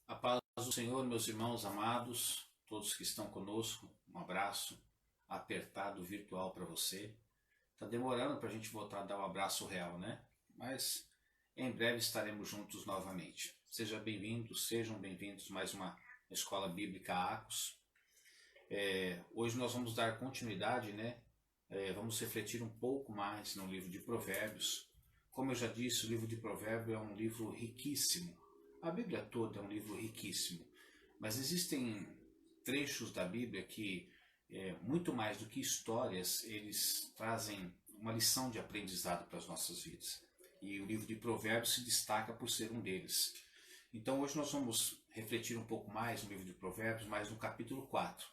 A paz do Senhor, meus irmãos amados, todos que estão conosco, um abraço apertado virtual para você. Tá demorando para a gente voltar a dar um abraço real, né? Mas em breve estaremos juntos novamente. Sejam bem-vindos mais uma Escola Bíblica Acos. Hoje nós vamos dar continuidade, né? Vamos refletir um pouco mais no livro de Provérbios. Como eu já disse, o livro de Provérbios é um livro riquíssimo. A Bíblia toda é um livro riquíssimo, mas existem trechos da Bíblia que, muito mais do que histórias, eles trazem uma lição de aprendizado para as nossas vidas. E o livro de Provérbios se destaca por ser um deles. Então hoje nós vamos refletir um pouco mais no livro de Provérbios, mas no capítulo 4.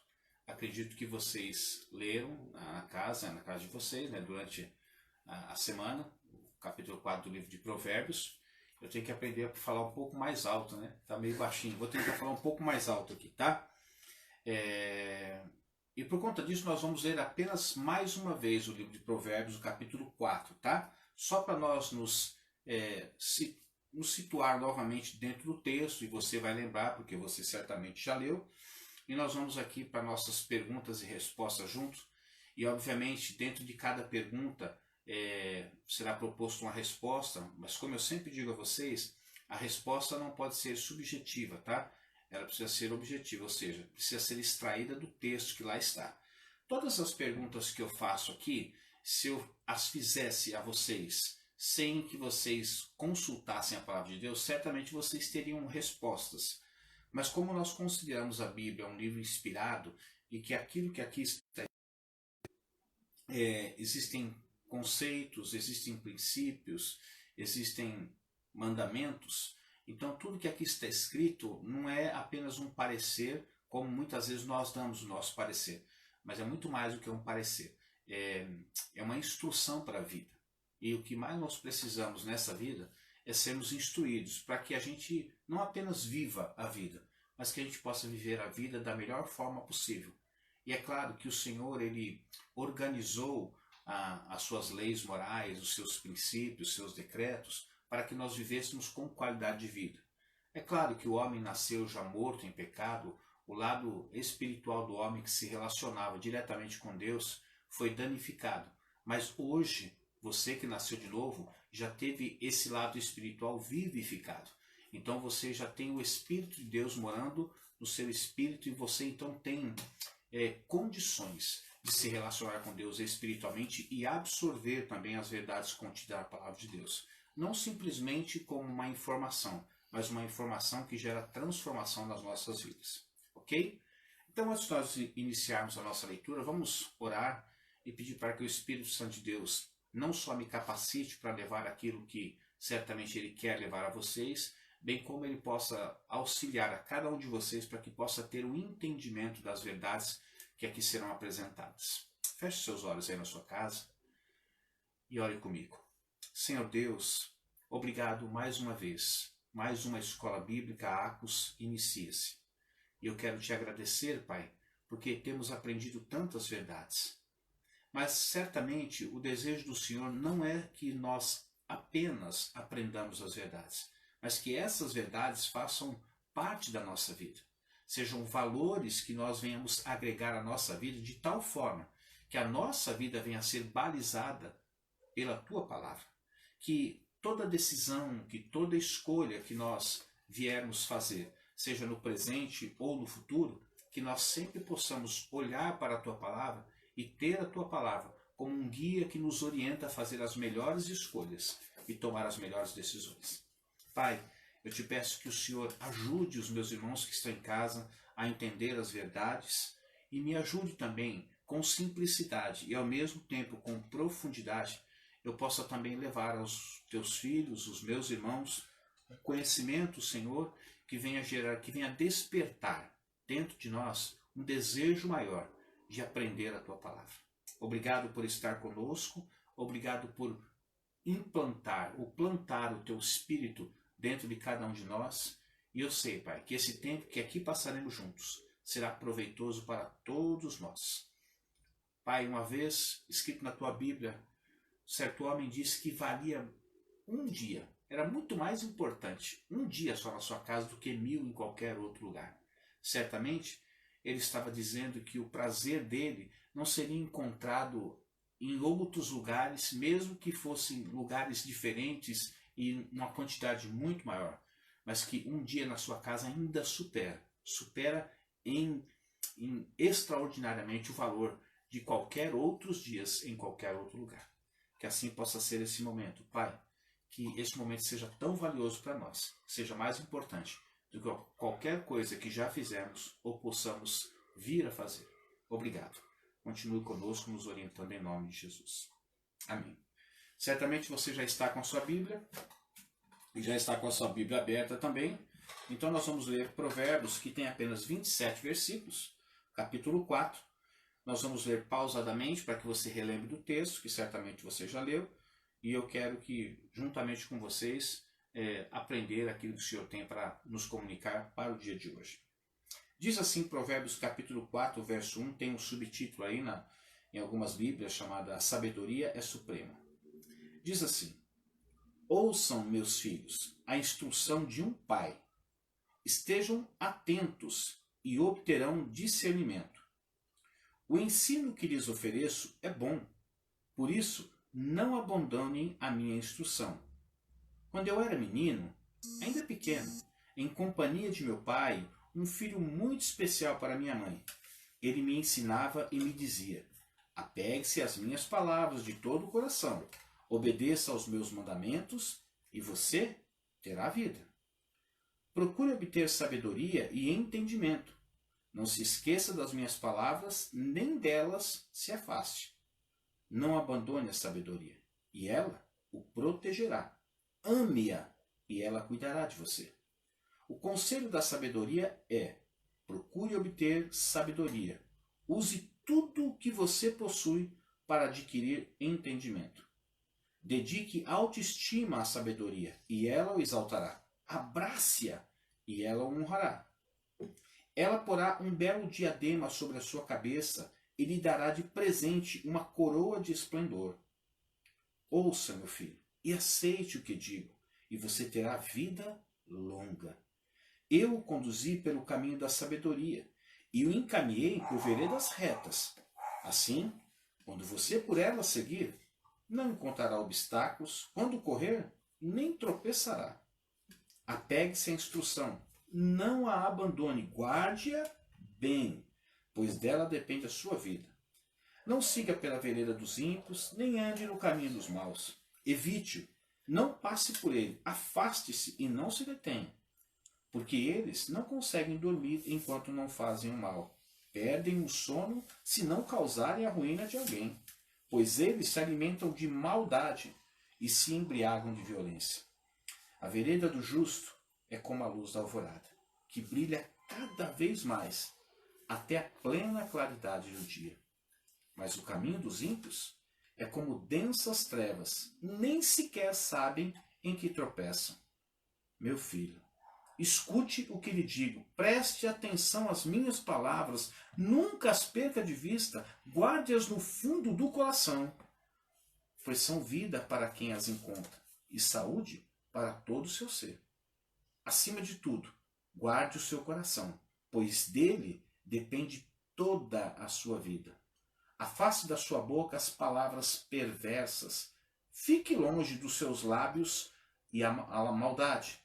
Acredito que vocês leram na casa de vocês, né, durante a semana, o capítulo 4 do livro de Provérbios. Eu tenho que aprender a falar um pouco mais alto, né? Tá meio baixinho. Vou tentar falar um pouco mais alto aqui, tá? E por conta disso nós vamos ler apenas mais uma vez o livro de Provérbios, o capítulo 4, tá? Só para nós nos situar novamente dentro do texto, e você vai lembrar, porque você certamente já leu. E nós vamos aqui para nossas perguntas e respostas juntos. E obviamente dentro de cada pergunta será proposto uma resposta, mas como eu sempre digo a vocês, a resposta não pode ser subjetiva, tá? Ela precisa ser objetiva, ou seja, precisa ser extraída do texto que lá está. Todas as perguntas que eu faço aqui, se eu as fizesse a vocês sem que vocês consultassem a palavra de Deus, certamente vocês teriam respostas. Mas como nós consideramos a Bíblia um livro inspirado e que aquilo que aqui está existem conceitos, existem princípios, existem mandamentos. Então tudo que aqui está escrito não é apenas um parecer, como muitas vezes nós damos o nosso parecer, mas é muito mais do que um parecer. É uma instrução para a vida. E o que mais nós precisamos nessa vida é sermos instruídos para que a gente não apenas viva a vida, mas que a gente possa viver a vida da melhor forma possível. E é claro que o Senhor, Ele organizou as suas leis morais, os seus princípios, os seus decretos, para que nós vivêssemos com qualidade de vida. É claro que o homem nasceu já morto em pecado, o lado espiritual do homem que se relacionava diretamente com Deus foi danificado. Mas hoje, você que nasceu de novo, já teve esse lado espiritual vivificado. Então você já tem o Espírito de Deus morando no seu espírito e você então tem condições de se relacionar com Deus espiritualmente e absorver também as verdades contidas na palavra de Deus. Não simplesmente como uma informação, mas uma informação que gera transformação nas nossas vidas. Ok? Então, antes de nós iniciarmos a nossa leitura, vamos orar e pedir para que o Espírito Santo de Deus não só me capacite para levar aquilo que certamente Ele quer levar a vocês, bem como Ele possa auxiliar a cada um de vocês para que possa ter um entendimento das verdades que aqui serão apresentadas. Feche seus olhos aí na sua casa e ore comigo. Senhor Deus, obrigado mais uma vez. Mais uma escola bíblica, Acos, inicia-se. E eu quero te agradecer, Pai, porque temos aprendido tantas verdades. Mas certamente o desejo do Senhor não é que nós apenas aprendamos as verdades, mas que essas verdades façam parte da nossa vida. Sejam valores que nós venhamos agregar à nossa vida de tal forma que a nossa vida venha a ser balizada pela Tua palavra. Que toda decisão, que toda escolha que nós viermos fazer, seja no presente ou no futuro, que nós sempre possamos olhar para a Tua palavra e ter a Tua palavra como um guia que nos orienta a fazer as melhores escolhas e tomar as melhores decisões. Pai, eu te peço que o Senhor ajude os meus irmãos que estão em casa a entender as verdades e me ajude também com simplicidade e ao mesmo tempo com profundidade, eu possa também levar aos teus filhos, os meus irmãos, o conhecimento, Senhor, que venha gerar, que venha despertar dentro de nós um desejo maior de aprender a Tua palavra. Obrigado por estar conosco, obrigado por implantar ou plantar o Teu Espírito dentro de cada um de nós. E eu sei, Pai, que esse tempo que aqui passaremos juntos será proveitoso para todos nós. Pai, uma vez escrito na Tua Bíblia, certo homem disse que valia um dia era muito mais importante um dia só na sua casa do que 1000 em qualquer outro lugar. Certamente, ele estava dizendo que o prazer dele não seria encontrado em outros lugares, mesmo que fossem lugares diferentes e uma quantidade muito maior, mas que um dia na sua casa ainda supera em extraordinariamente o valor de qualquer outros dias em qualquer outro lugar. Que assim possa ser esse momento, Pai, que esse momento seja tão valioso para nós, seja mais importante do que qualquer coisa que já fizemos ou possamos vir a fazer. Obrigado. Continue conosco, nos orientando em nome de Jesus. Amém. Certamente você já está com a sua Bíblia, e já está com a sua Bíblia aberta também. Então nós vamos ler Provérbios, que tem apenas 27 versículos, capítulo 4. Nós vamos ler pausadamente para que você relembre do texto, que certamente você já leu, e eu quero que, juntamente com vocês, aprender aquilo que o Senhor tem para nos comunicar para o dia de hoje. Diz assim Provérbios capítulo 4, verso 1, tem um subtítulo aí em algumas Bíblias chamada A Sabedoria é Suprema. Diz assim: ouçam, meus filhos, a instrução de um pai. Estejam atentos e obterão discernimento. O ensino que lhes ofereço é bom, por isso não abandonem a minha instrução. Quando eu era menino, ainda pequeno, em companhia de meu pai, um filho muito especial para minha mãe, ele me ensinava e me dizia: apegue-se às minhas palavras de todo o coração, obedeça aos meus mandamentos e você terá vida. Procure obter sabedoria e entendimento. Não se esqueça das minhas palavras, nem delas se afaste. Não abandone a sabedoria, e ela o protegerá. Ame-a, e ela cuidará de você. O conselho da sabedoria é: procure obter sabedoria. Use tudo o que você possui para adquirir entendimento. Dedique autoestima à sabedoria, e ela o exaltará. Abrace-a, e ela o honrará. Ela porá um belo diadema sobre a sua cabeça e lhe dará de presente uma coroa de esplendor. Ouça, meu filho, e aceite o que digo, e você terá vida longa. Eu o conduzi pelo caminho da sabedoria, e o encaminhei por veredas retas. Assim, quando você por ela seguir, não encontrará obstáculos, quando correr, nem tropeçará. Apegue-se à instrução, não a abandone, guarde-a bem, pois dela depende a sua vida. Não siga pela vereda dos ímpios, nem ande no caminho dos maus. Evite-o, não passe por ele, afaste-se e não se detenha, porque eles não conseguem dormir enquanto não fazem o mal. Perdem o sono se não causarem a ruína de alguém, pois eles se alimentam de maldade e se embriagam de violência. A vereda do justo é como a luz da alvorada, que brilha cada vez mais, até a plena claridade do dia. Mas o caminho dos ímpios é como densas trevas, nem sequer sabem em que tropeçam. Meu filho, escute o que lhe digo, preste atenção às minhas palavras, nunca as perca de vista, guarde-as no fundo do coração, pois são vida para quem as encontra e saúde para todo o seu ser. Acima de tudo, guarde o seu coração, pois dele depende toda a sua vida. Afaste da sua boca as palavras perversas, fique longe dos seus lábios e a maldade.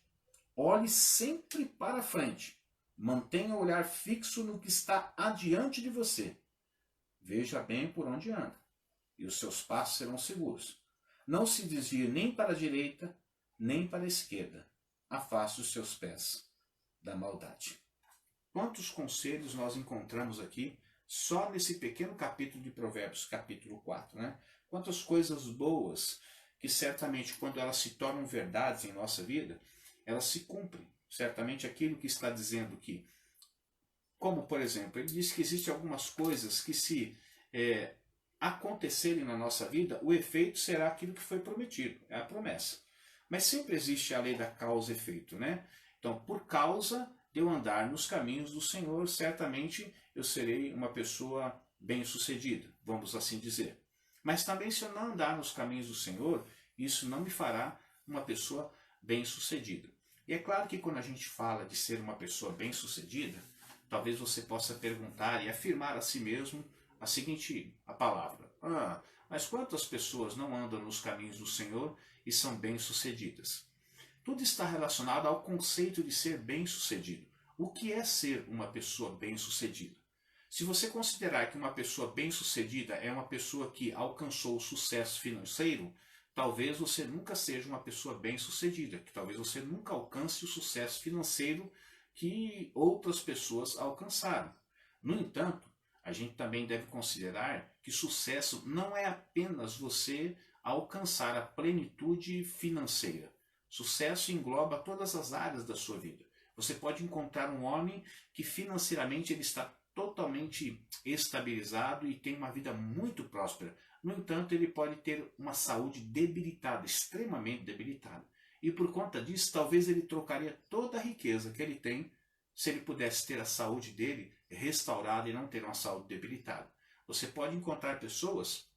Olhe sempre para frente, mantenha o olhar fixo no que está adiante de você. Veja bem por onde anda, e os seus passos serão seguros. Não se desvie nem para a direita, nem para a esquerda. Afaste os seus pés da maldade. Quantos conselhos nós encontramos aqui só nesse pequeno capítulo de Provérbios, capítulo 4, né? Quantas coisas boas que certamente quando elas se tornam verdades em nossa vida, elas se cumprem. Certamente aquilo que está dizendo aqui, como por exemplo, ele diz que existem algumas coisas que se acontecerem na nossa vida, o efeito será aquilo que foi prometido, é a promessa. Mas sempre existe a lei da causa e efeito, né? Então, por causa de eu andar nos caminhos do Senhor, certamente eu serei uma pessoa bem-sucedida, vamos assim dizer. Mas também se eu não andar nos caminhos do Senhor, isso não me fará uma pessoa bem-sucedida. E é claro que quando a gente fala de ser uma pessoa bem-sucedida, talvez você possa perguntar e afirmar a si mesmo a palavra. Mas quantas pessoas não andam nos caminhos do Senhor e são bem-sucedidas? Tudo está relacionado ao conceito de ser bem-sucedido. O que é ser uma pessoa bem-sucedida? Se você considerar que uma pessoa bem-sucedida é uma pessoa que alcançou o sucesso financeiro, talvez você nunca seja uma pessoa bem-sucedida, que talvez você nunca alcance o sucesso financeiro que outras pessoas alcançaram. No entanto, a gente também deve considerar que sucesso não é apenas você alcançar a plenitude financeira. Sucesso engloba todas as áreas da sua vida. Você pode encontrar um homem que financeiramente ele está totalmente estabilizado e tem uma vida muito próspera. No entanto, ele pode ter uma saúde debilitada, extremamente debilitada. E por conta disso, talvez ele trocaria toda a riqueza que ele tem se ele pudesse ter a saúde dele restaurada e não ter uma saúde debilitada. Você pode encontrar pessoas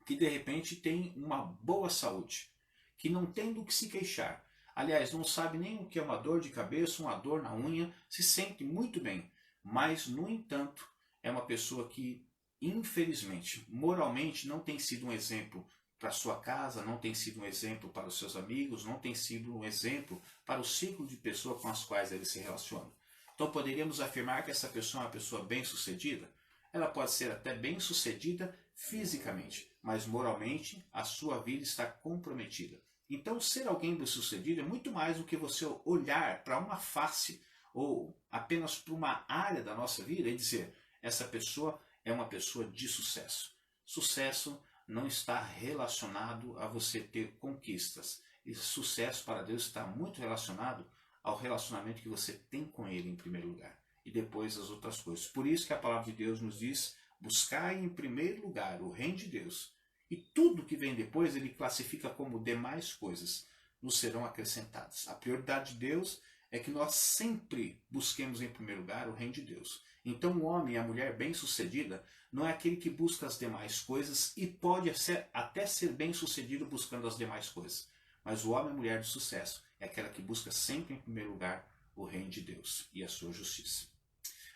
que de repente têm uma boa saúde, que não tem do que se queixar. Aliás, não sabe nem o que é uma dor de cabeça, uma dor na unha, se sente muito bem. Mas, no entanto, é uma pessoa que, infelizmente, moralmente não tem sido um exemplo para sua casa, não tem sido um exemplo para os seus amigos, não tem sido um exemplo para o ciclo de pessoas com as quais ele se relaciona. Então poderíamos afirmar que essa pessoa é uma pessoa bem-sucedida? Ela pode ser até bem-sucedida fisicamente, mas moralmente a sua vida está comprometida. Então ser alguém bem-sucedido é muito mais do que você olhar para uma face ou apenas para uma área da nossa vida e dizer, essa pessoa é uma pessoa de sucesso. Sucesso não está relacionado a você ter conquistas. E sucesso para Deus está muito relacionado ao relacionamento que você tem com Ele em primeiro lugar. E depois as outras coisas. Por isso que a palavra de Deus nos diz, buscai em primeiro lugar o reino de Deus. E tudo que vem depois ele classifica como demais coisas nos serão acrescentadas. A prioridade de Deus é que nós sempre busquemos em primeiro lugar o reino de Deus. Então o homem e a mulher bem-sucedida não é aquele que busca as demais coisas e pode até ser bem-sucedido buscando as demais coisas. Mas o homem e a mulher de sucesso é aquela que busca sempre em primeiro lugar o reino de Deus e a sua justiça.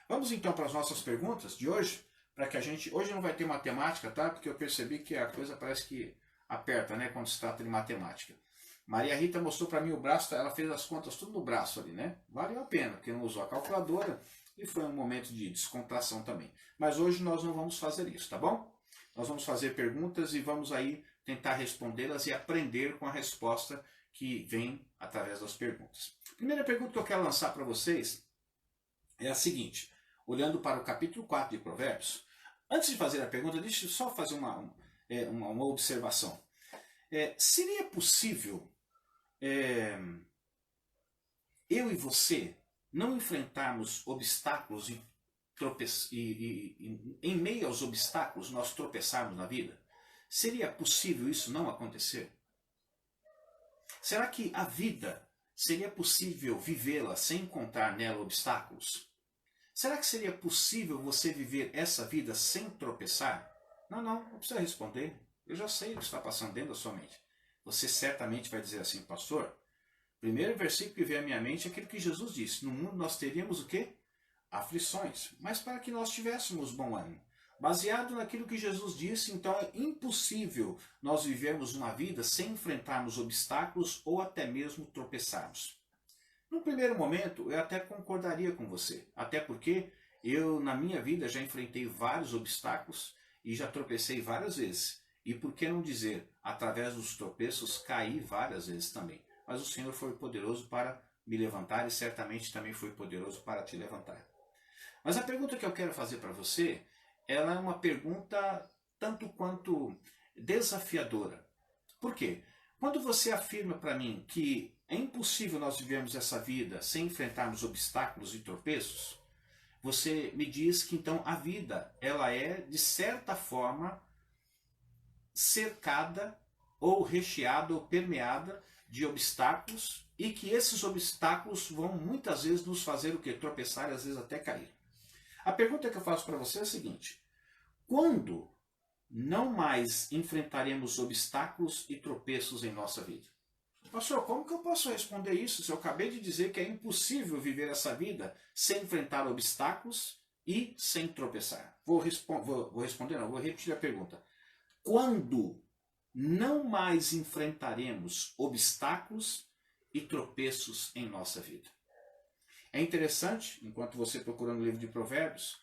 Vamos então para as nossas perguntas de hoje, para que a gente... Hoje não vai ter matemática, tá? Porque eu percebi que a coisa parece que aperta, né? Quando se trata de matemática. Maria Rita mostrou para mim o braço, ela fez as contas tudo no braço ali, né? Valeu a pena, porque não usou a calculadora e foi um momento de descontração também. Mas hoje nós não vamos fazer isso, tá bom? Nós vamos fazer perguntas e vamos aí tentar respondê-las e aprender com a resposta que vem através das perguntas. A primeira pergunta que eu quero lançar para vocês é a seguinte, olhando para o capítulo 4 de Provérbios. Antes de fazer a pergunta, deixa eu só fazer uma observação. Seria possível eu e você não enfrentarmos obstáculos e em meio aos obstáculos nós tropeçarmos na vida? Seria possível isso não acontecer? Será que a vida seria possível vivê-la sem encontrar nela obstáculos? Será que seria possível você viver essa vida sem tropeçar? Não precisa responder. Eu já sei o que está passando dentro da sua mente. Você certamente vai dizer assim, pastor, o primeiro versículo que veio à minha mente é aquilo que Jesus disse. No mundo nós teríamos o quê? Aflições. Mas para que nós tivéssemos bom ânimo. Baseado naquilo que Jesus disse, então é impossível nós vivermos uma vida sem enfrentarmos obstáculos ou até mesmo tropeçarmos. No primeiro momento, eu até concordaria com você. Até porque eu, na minha vida, já enfrentei vários obstáculos e já tropecei várias vezes. E por que não dizer, através dos tropeços, caí várias vezes também. Mas o Senhor foi poderoso para me levantar e certamente também foi poderoso para te levantar. Mas a pergunta que eu quero fazer para você, ela é uma pergunta tanto quanto desafiadora. Por quê? Quando você afirma para mim que é impossível nós vivermos essa vida sem enfrentarmos obstáculos e tropeços, você me diz que então a vida ela é, de certa forma, cercada ou recheada ou permeada de obstáculos e que esses obstáculos vão muitas vezes nos fazer o quê? Tropeçar e às vezes até cair. A pergunta que eu faço para você é a seguinte, quando não mais enfrentaremos obstáculos e tropeços em nossa vida? Pastor, como que eu posso responder isso se eu acabei de dizer que é impossível viver essa vida sem enfrentar obstáculos e sem tropeçar? Vou responder, não, vou repetir a pergunta. Quando não mais enfrentaremos obstáculos e tropeços em nossa vida? É interessante, enquanto você procura no livro de Provérbios,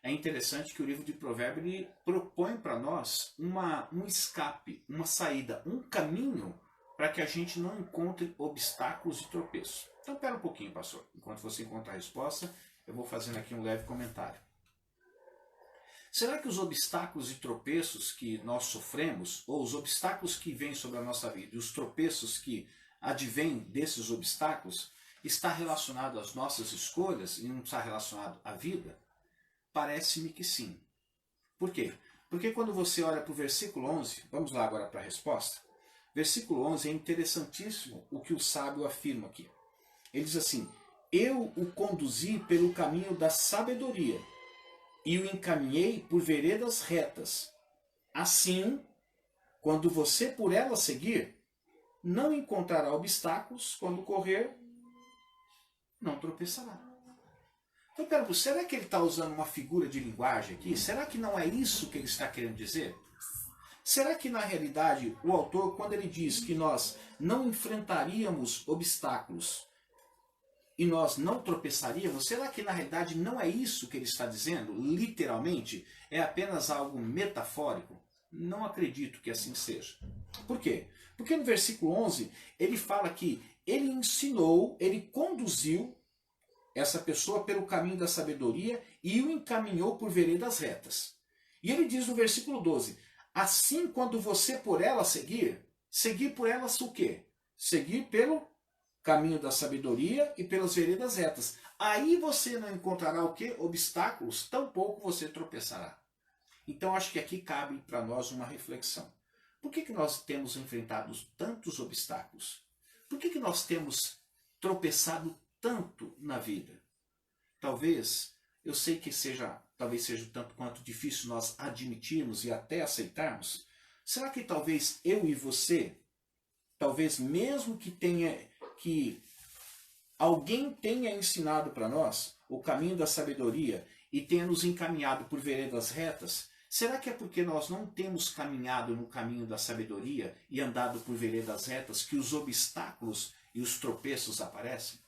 é interessante que o livro de Provérbios ele propõe para nós um escape, uma saída, um caminho para que a gente não encontre obstáculos e tropeços. Então, espera um pouquinho, pastor. Enquanto você encontrar a resposta, eu vou fazendo aqui um leve comentário. Será que os obstáculos e tropeços que nós sofremos, ou os obstáculos que vêm sobre a nossa vida e os tropeços que advêm desses obstáculos, está relacionado às nossas escolhas e não está relacionado à vida? Parece-me que sim. Por quê? Porque quando você olha para o versículo 11, vamos lá agora para a resposta. Versículo 11 é interessantíssimo o que o sábio afirma aqui. Ele diz assim: eu o conduzi pelo caminho da sabedoria e o encaminhei por veredas retas. Assim, quando você por ela seguir, não encontrará obstáculos, quando correr, não tropeçará. Então, pera, será que ele está usando uma figura de linguagem aqui? Será que não é isso que ele está querendo dizer? Será que na realidade o autor, quando ele diz que nós não enfrentaríamos obstáculos e nós não tropeçaríamos, será que na realidade não é isso que ele está dizendo? Literalmente? É apenas algo metafórico? Não acredito que assim seja. Por quê? Porque no versículo 11 ele fala que ele ensinou, ele conduziu essa pessoa pelo caminho da sabedoria e o encaminhou por veredas retas. E ele diz no versículo 12, assim quando você por ela seguir por elas o quê? Seguir pelo caminho da sabedoria e pelas veredas retas. Aí você não encontrará o quê? Obstáculos, tampouco você tropeçará. Então acho que aqui cabe para nós uma reflexão. Por que nós temos enfrentado tantos obstáculos? Por que nós temos tropeçado tanto na vida? Talvez, eu sei que talvez seja tanto quanto difícil nós admitirmos e até aceitarmos. Será que talvez eu e você, talvez mesmo que alguém tenha ensinado para nós o caminho da sabedoria e tenha nos encaminhado por veredas retas, será que é porque nós não temos caminhado no caminho da sabedoria e andado por veredas retas que os obstáculos e os tropeços aparecem?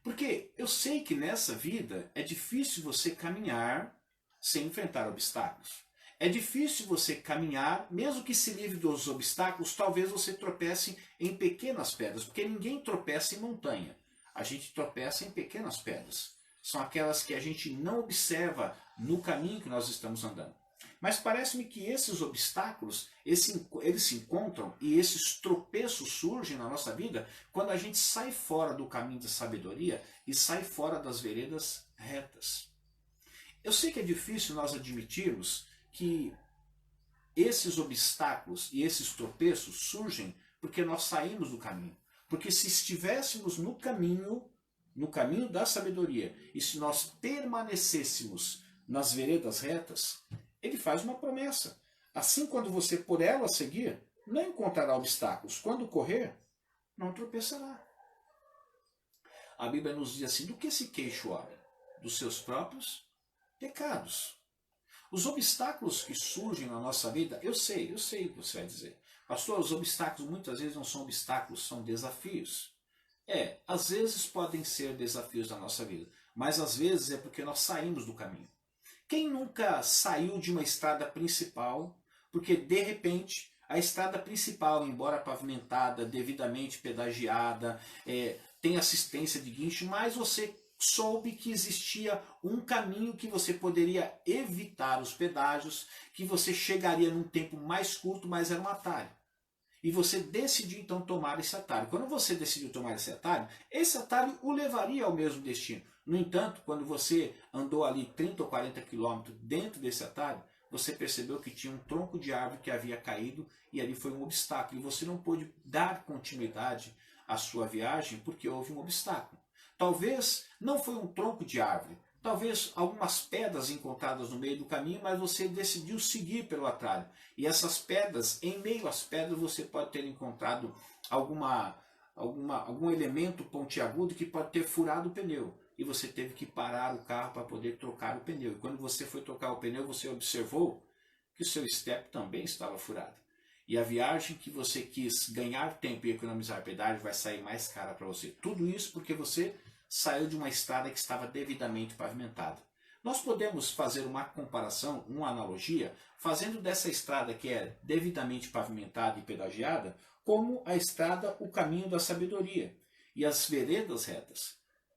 Porque eu sei que nessa vida é difícil você caminhar sem enfrentar obstáculos. É difícil você caminhar, mesmo que se livre dos obstáculos, talvez você tropece em pequenas pedras, porque ninguém tropeça em montanha. A gente tropeça em pequenas pedras. São aquelas que a gente não observa no caminho que nós estamos andando. Mas parece-me que esses obstáculos, eles se encontram e esses tropeços surgem na nossa vida quando a gente sai fora do caminho da sabedoria e sai fora das veredas retas. Eu sei que é difícil nós admitirmos que esses obstáculos e esses tropeços surgem porque nós saímos do caminho. Porque se estivéssemos no caminho da sabedoria, e se nós permanecêssemos nas veredas retas, ele faz uma promessa. Assim, quando você por ela seguir, não encontrará obstáculos. Quando correr, não tropeçará. A Bíblia nos diz assim, do que se queixa o homem? Dos seus próprios pecados. Os obstáculos que surgem na nossa vida, eu sei o que você vai dizer. Pastor, os obstáculos muitas vezes não são obstáculos, são desafios. Às vezes podem ser desafios da nossa vida, mas às vezes é porque nós saímos do caminho. Quem nunca saiu de uma estrada principal, porque de repente a estrada principal, embora pavimentada, devidamente pedagiada, tem assistência de guincho, mas você soube que existia um caminho que você poderia evitar os pedágios, que você chegaria num tempo mais curto, mas era um atalho. E você decidiu então tomar esse atalho. Quando você decidiu tomar esse atalho o levaria ao mesmo destino. No entanto, quando você andou ali 30 ou 40 quilômetros dentro desse atalho, você percebeu que tinha um tronco de árvore que havia caído e ali foi um obstáculo. E você não pôde dar continuidade à sua viagem porque houve um obstáculo. Talvez não foi um tronco de árvore, talvez algumas pedras encontradas no meio do caminho, mas você decidiu seguir pelo atalho. E essas pedras, em meio às pedras, você pode ter encontrado algum elemento pontiagudo que pode ter furado o pneu. E você teve que parar o carro para poder trocar o pneu. E quando você foi trocar o pneu, você observou que o seu step também estava furado. E a viagem que você quis ganhar tempo e economizar pedágio vai sair mais cara para você. Tudo isso porque você saiu de uma estrada que estava devidamente pavimentada. Nós podemos fazer uma comparação, uma analogia, fazendo dessa estrada que é devidamente pavimentada e pedagiada, como a estrada, o caminho da sabedoria e as veredas retas.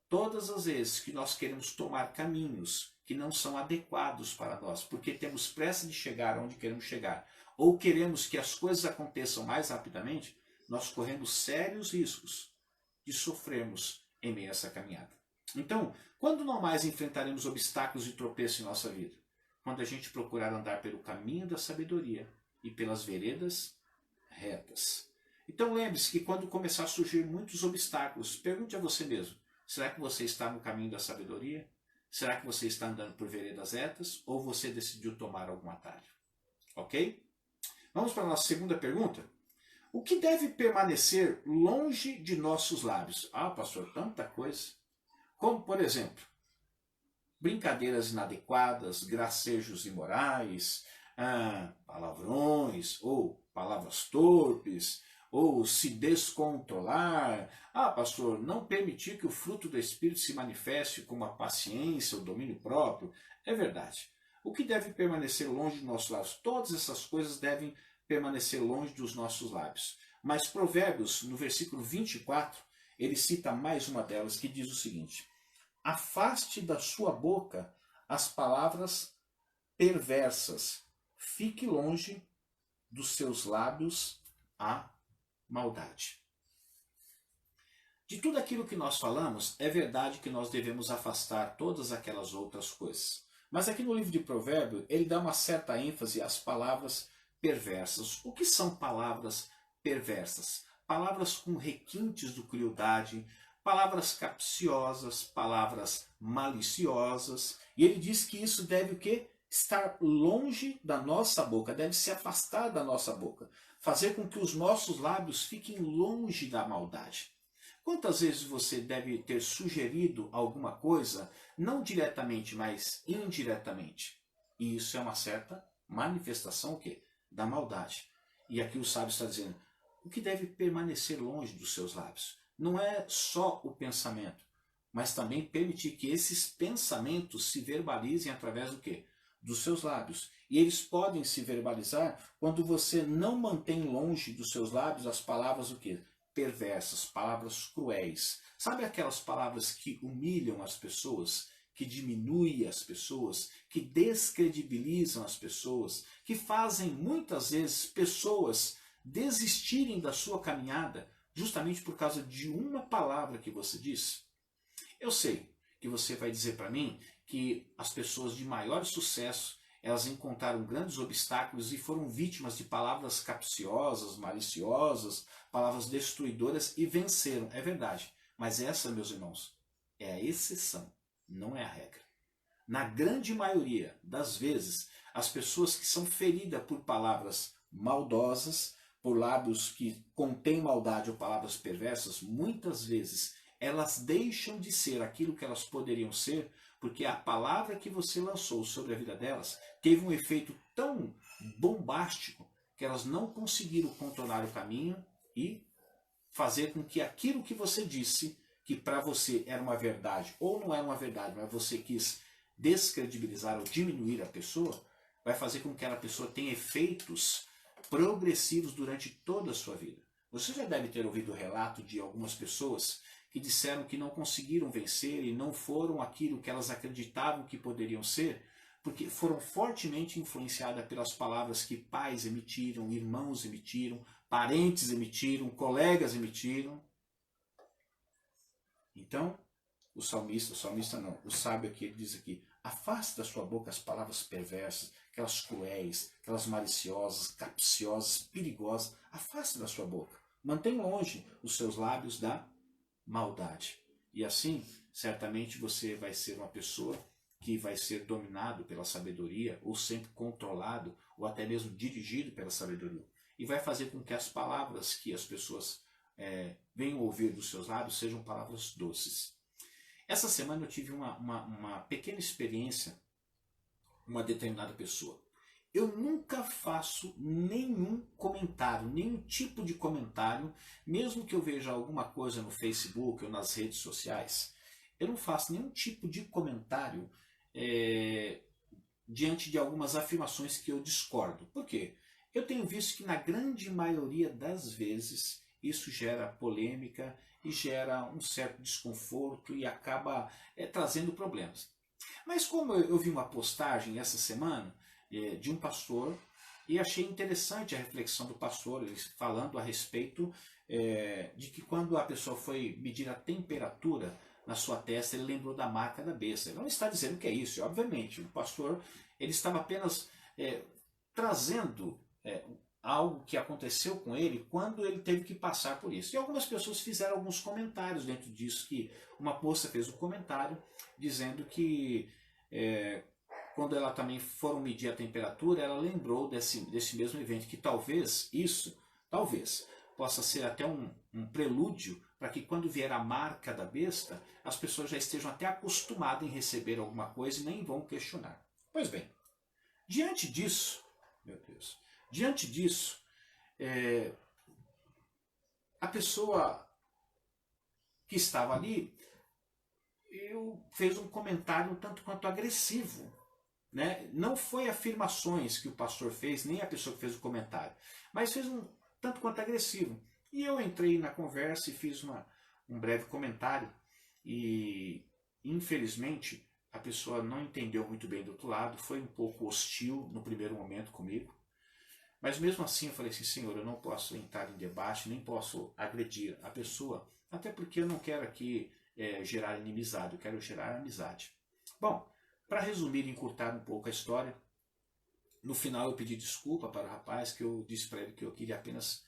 Todas as vezes que nós queremos tomar caminhos que não são adequados para nós, porque temos pressa de chegar onde queremos chegar, ou queremos que as coisas aconteçam mais rapidamente, nós corremos sérios riscos de sofrermos em meio a essa caminhada. Então, quando não mais enfrentaremos obstáculos e tropeços em nossa vida? Quando a gente procurar andar pelo caminho da sabedoria e pelas veredas retas. Então lembre-se que quando começar a surgir muitos obstáculos, pergunte a você mesmo, será que você está no caminho da sabedoria? Será que você está andando por veredas retas? Ou você decidiu tomar algum atalho? Ok? Vamos para a nossa segunda pergunta. O que deve permanecer longe de nossos lábios? Ah, pastor, tanta coisa. Como, por exemplo, brincadeiras inadequadas, gracejos imorais, palavrões, ou palavras torpes, ou se descontrolar. Ah, pastor, não permitir que o fruto do Espírito se manifeste como a paciência, o domínio próprio. É verdade. O que deve permanecer longe dos nossos lábios? Todas essas coisas devem permanecer longe dos nossos lábios. Mas Provérbios, no versículo 24, ele cita mais uma delas que diz o seguinte: afaste da sua boca as palavras perversas, fique longe dos seus lábios a maldade. De tudo aquilo que nós falamos, é verdade que nós devemos afastar todas aquelas outras coisas. Mas aqui no livro de Provérbios, ele dá uma certa ênfase às palavras perversas. O que são palavras perversas? Palavras com requintes de crueldade, palavras capciosas, palavras maliciosas. E ele diz que isso deve o quê? Estar longe da nossa boca, deve se afastar da nossa boca. Fazer com que os nossos lábios fiquem longe da maldade. Quantas vezes você deve ter sugerido alguma coisa, não diretamente, mas indiretamente? E isso é uma certa manifestação o quê? Da maldade. E aqui o sábio está dizendo, o que deve permanecer longe dos seus lábios? Não é só o pensamento, mas também permitir que esses pensamentos se verbalizem através do quê? Dos seus lábios. E eles podem se verbalizar quando você não mantém longe dos seus lábios as palavras o quê? Perversas, palavras cruéis. Sabe aquelas palavras que humilham as pessoas, que diminuem as pessoas, que descredibilizam as pessoas, que fazem muitas vezes pessoas desistirem da sua caminhada justamente por causa de uma palavra que você diz? Eu sei que você vai dizer para mim que as pessoas de maior sucesso, elas encontraram grandes obstáculos e foram vítimas de palavras capciosas, maliciosas, palavras destruidoras e venceram. É verdade. Mas essa, meus irmãos, é a exceção, não é a regra. Na grande maioria das vezes, as pessoas que são feridas por palavras maldosas, por lábios que contêm maldade ou palavras perversas, muitas vezes elas deixam de ser aquilo que elas poderiam ser, porque a palavra que você lançou sobre a vida delas teve um efeito tão bombástico que elas não conseguiram contornar o caminho e fazer com que aquilo que você disse, que para você era uma verdade, ou não era uma verdade, mas você quis descredibilizar ou diminuir a pessoa, vai fazer com que aquela pessoa tenha efeitos progressivos durante toda a sua vida. Você já deve ter ouvido o relato de algumas pessoas que disseram que não conseguiram vencer e não foram aquilo que elas acreditavam que poderiam ser, porque foram fortemente influenciadas pelas palavras que pais emitiram, irmãos emitiram, parentes emitiram, colegas emitiram. Então, o sábio aqui, ele diz aqui, afaste da sua boca as palavras perversas, aquelas cruéis, aquelas maliciosas, capciosas, perigosas, afaste da sua boca. Mantenha longe os seus lábios da maldade. E assim, certamente você vai ser uma pessoa que vai ser dominado pela sabedoria, ou sempre controlado, ou até mesmo dirigido pela sabedoria. E vai fazer com que as palavras que as pessoas venham ouvir dos seus lábios sejam palavras doces. Essa semana eu tive uma pequena experiência com uma determinada pessoa. Eu nunca faço nenhum comentário, nenhum tipo de comentário, mesmo que eu veja alguma coisa no Facebook ou nas redes sociais, eu não faço nenhum tipo de comentário diante de algumas afirmações que eu discordo. Por quê? Eu tenho visto que na grande maioria das vezes isso gera polêmica e gera um certo desconforto e acaba trazendo problemas. Mas como eu vi uma postagem essa semana de um pastor e achei interessante a reflexão do pastor, ele falando a respeito de que quando a pessoa foi medir a temperatura na sua testa, ele lembrou da marca da besta. Ele não está dizendo que é isso, obviamente. O pastor ele estava apenas trazendo algo que aconteceu com ele quando ele teve que passar por isso. E algumas pessoas fizeram alguns comentários dentro disso, que uma moça fez um comentário dizendo que quando ela também foram medir a temperatura, ela lembrou desse mesmo evento, que talvez isso, possa ser até um prelúdio para que quando vier a marca da besta, as pessoas já estejam até acostumadas em receber alguma coisa e nem vão questionar. Pois bem, diante disso, a pessoa que estava ali fez um comentário um tanto quanto agressivo. Né? Não foi afirmações que o pastor fez, nem a pessoa que fez o comentário, mas fez um tanto quanto agressivo. E eu entrei na conversa e fiz um breve comentário e, infelizmente, a pessoa não entendeu muito bem do outro lado, foi um pouco hostil no primeiro momento comigo, mas mesmo assim eu falei assim, Senhor, eu não posso entrar em debate, nem posso agredir a pessoa, até porque eu não quero aqui gerar inimizade, eu quero gerar amizade. Bom, para resumir e encurtar um pouco a história, no final eu pedi desculpa para o rapaz, que eu disse para ele que eu queria apenas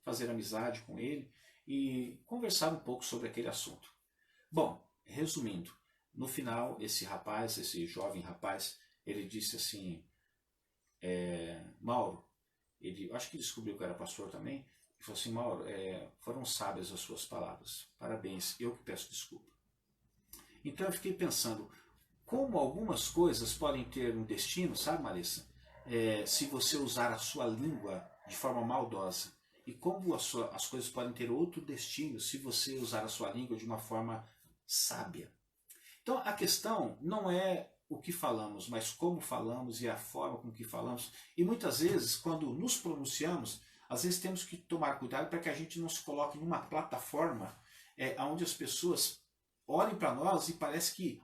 fazer amizade com ele e conversar um pouco sobre aquele assunto. Bom, resumindo, no final esse jovem rapaz, ele disse assim, Mauro, eu acho que descobriu que eu era pastor também, e falou assim, Mauro, foram sábias as suas palavras, parabéns, eu que peço desculpa. Então eu fiquei pensando, como algumas coisas podem ter um destino, sabe, Marissa? Se você usar a sua língua de forma maldosa. E como as coisas podem ter outro destino se você usar a sua língua de uma forma sábia. Então a questão não é o que falamos, mas como falamos e a forma com que falamos. E muitas vezes, quando nos pronunciamos, às vezes temos que tomar cuidado para que a gente não se coloque numa plataforma onde as pessoas olhem para nós e parece que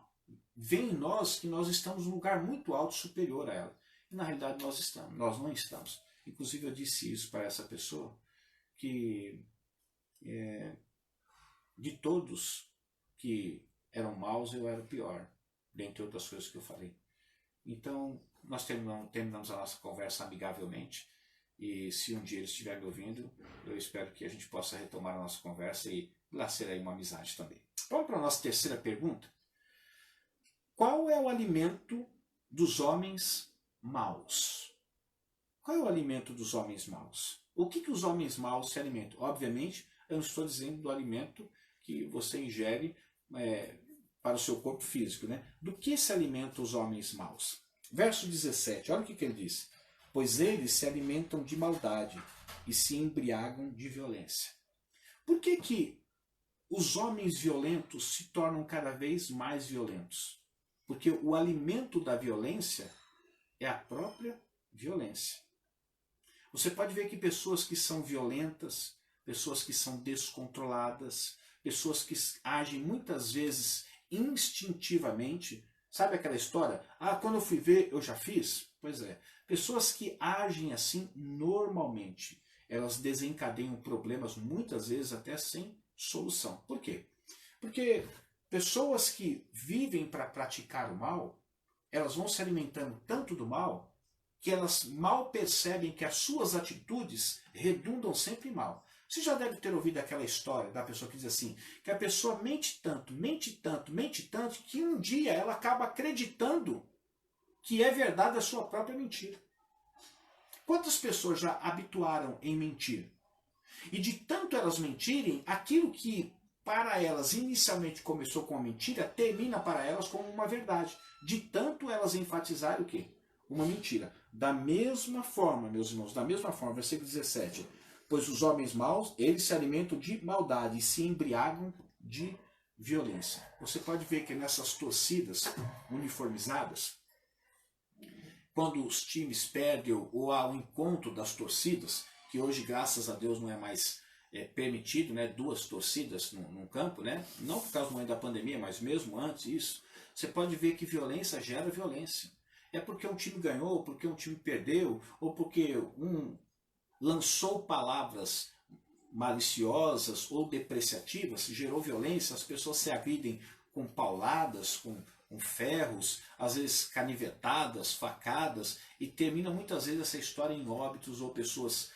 vê em nós que nós estamos num lugar muito alto, superior a ela. E na realidade nós não estamos. Inclusive eu disse isso para essa pessoa, que de todos que eram maus, eu era o pior, dentre outras coisas que eu falei. Então nós terminamos a nossa conversa amigavelmente, e se um dia ele estiver me ouvindo, eu espero que a gente possa retomar a nossa conversa e nascer aí uma amizade também. Vamos para a nossa terceira pergunta. Qual é o alimento dos homens maus? Qual é o alimento dos homens maus? O que os homens maus se alimentam? Obviamente, eu não estou dizendo do alimento que você ingere para o seu corpo físico. Né? Do que se alimentam os homens maus? Verso 17, olha o que ele diz. Pois eles se alimentam de maldade e se embriagam de violência. Por que os homens violentos se tornam cada vez mais violentos? Porque o alimento da violência é a própria violência. Você pode ver que pessoas que são violentas, pessoas que são descontroladas, pessoas que agem muitas vezes instintivamente, sabe aquela história? Ah, quando eu fui ver, eu já fiz? Pois é. Pessoas que agem assim normalmente, elas desencadeiam problemas muitas vezes até sem solução. Por quê? Porque pessoas que vivem para praticar o mal, elas vão se alimentando tanto do mal que elas mal percebem que as suas atitudes redundam sempre em mal. Você já deve ter ouvido aquela história da pessoa que diz assim, que a pessoa mente tanto, mente tanto, mente tanto, que um dia ela acaba acreditando que é verdade a sua própria mentira. Quantas pessoas já habituaram em mentir? E de tanto elas mentirem, aquilo que para elas inicialmente começou com uma mentira, termina para elas como uma verdade. De tanto elas enfatizarem o quê? Uma mentira. Da mesma forma, meus irmãos, da mesma forma, versículo 17. Pois os homens maus, eles se alimentam de maldade e se embriagam de violência. Você pode ver que nessas torcidas uniformizadas, quando os times perdem ou há um encontro das torcidas, que hoje, graças a Deus, não é mais permitido, né, 2 torcidas num campo, né, não por causa do momento da pandemia, mas mesmo antes disso, você pode ver que violência gera violência. É porque um time ganhou, ou porque um time perdeu, ou porque um lançou palavras maliciosas ou depreciativas, gerou violência, as pessoas se agridem com pauladas, com ferros, às vezes canivetadas, facadas, e termina muitas vezes essa história em óbitos ou pessoas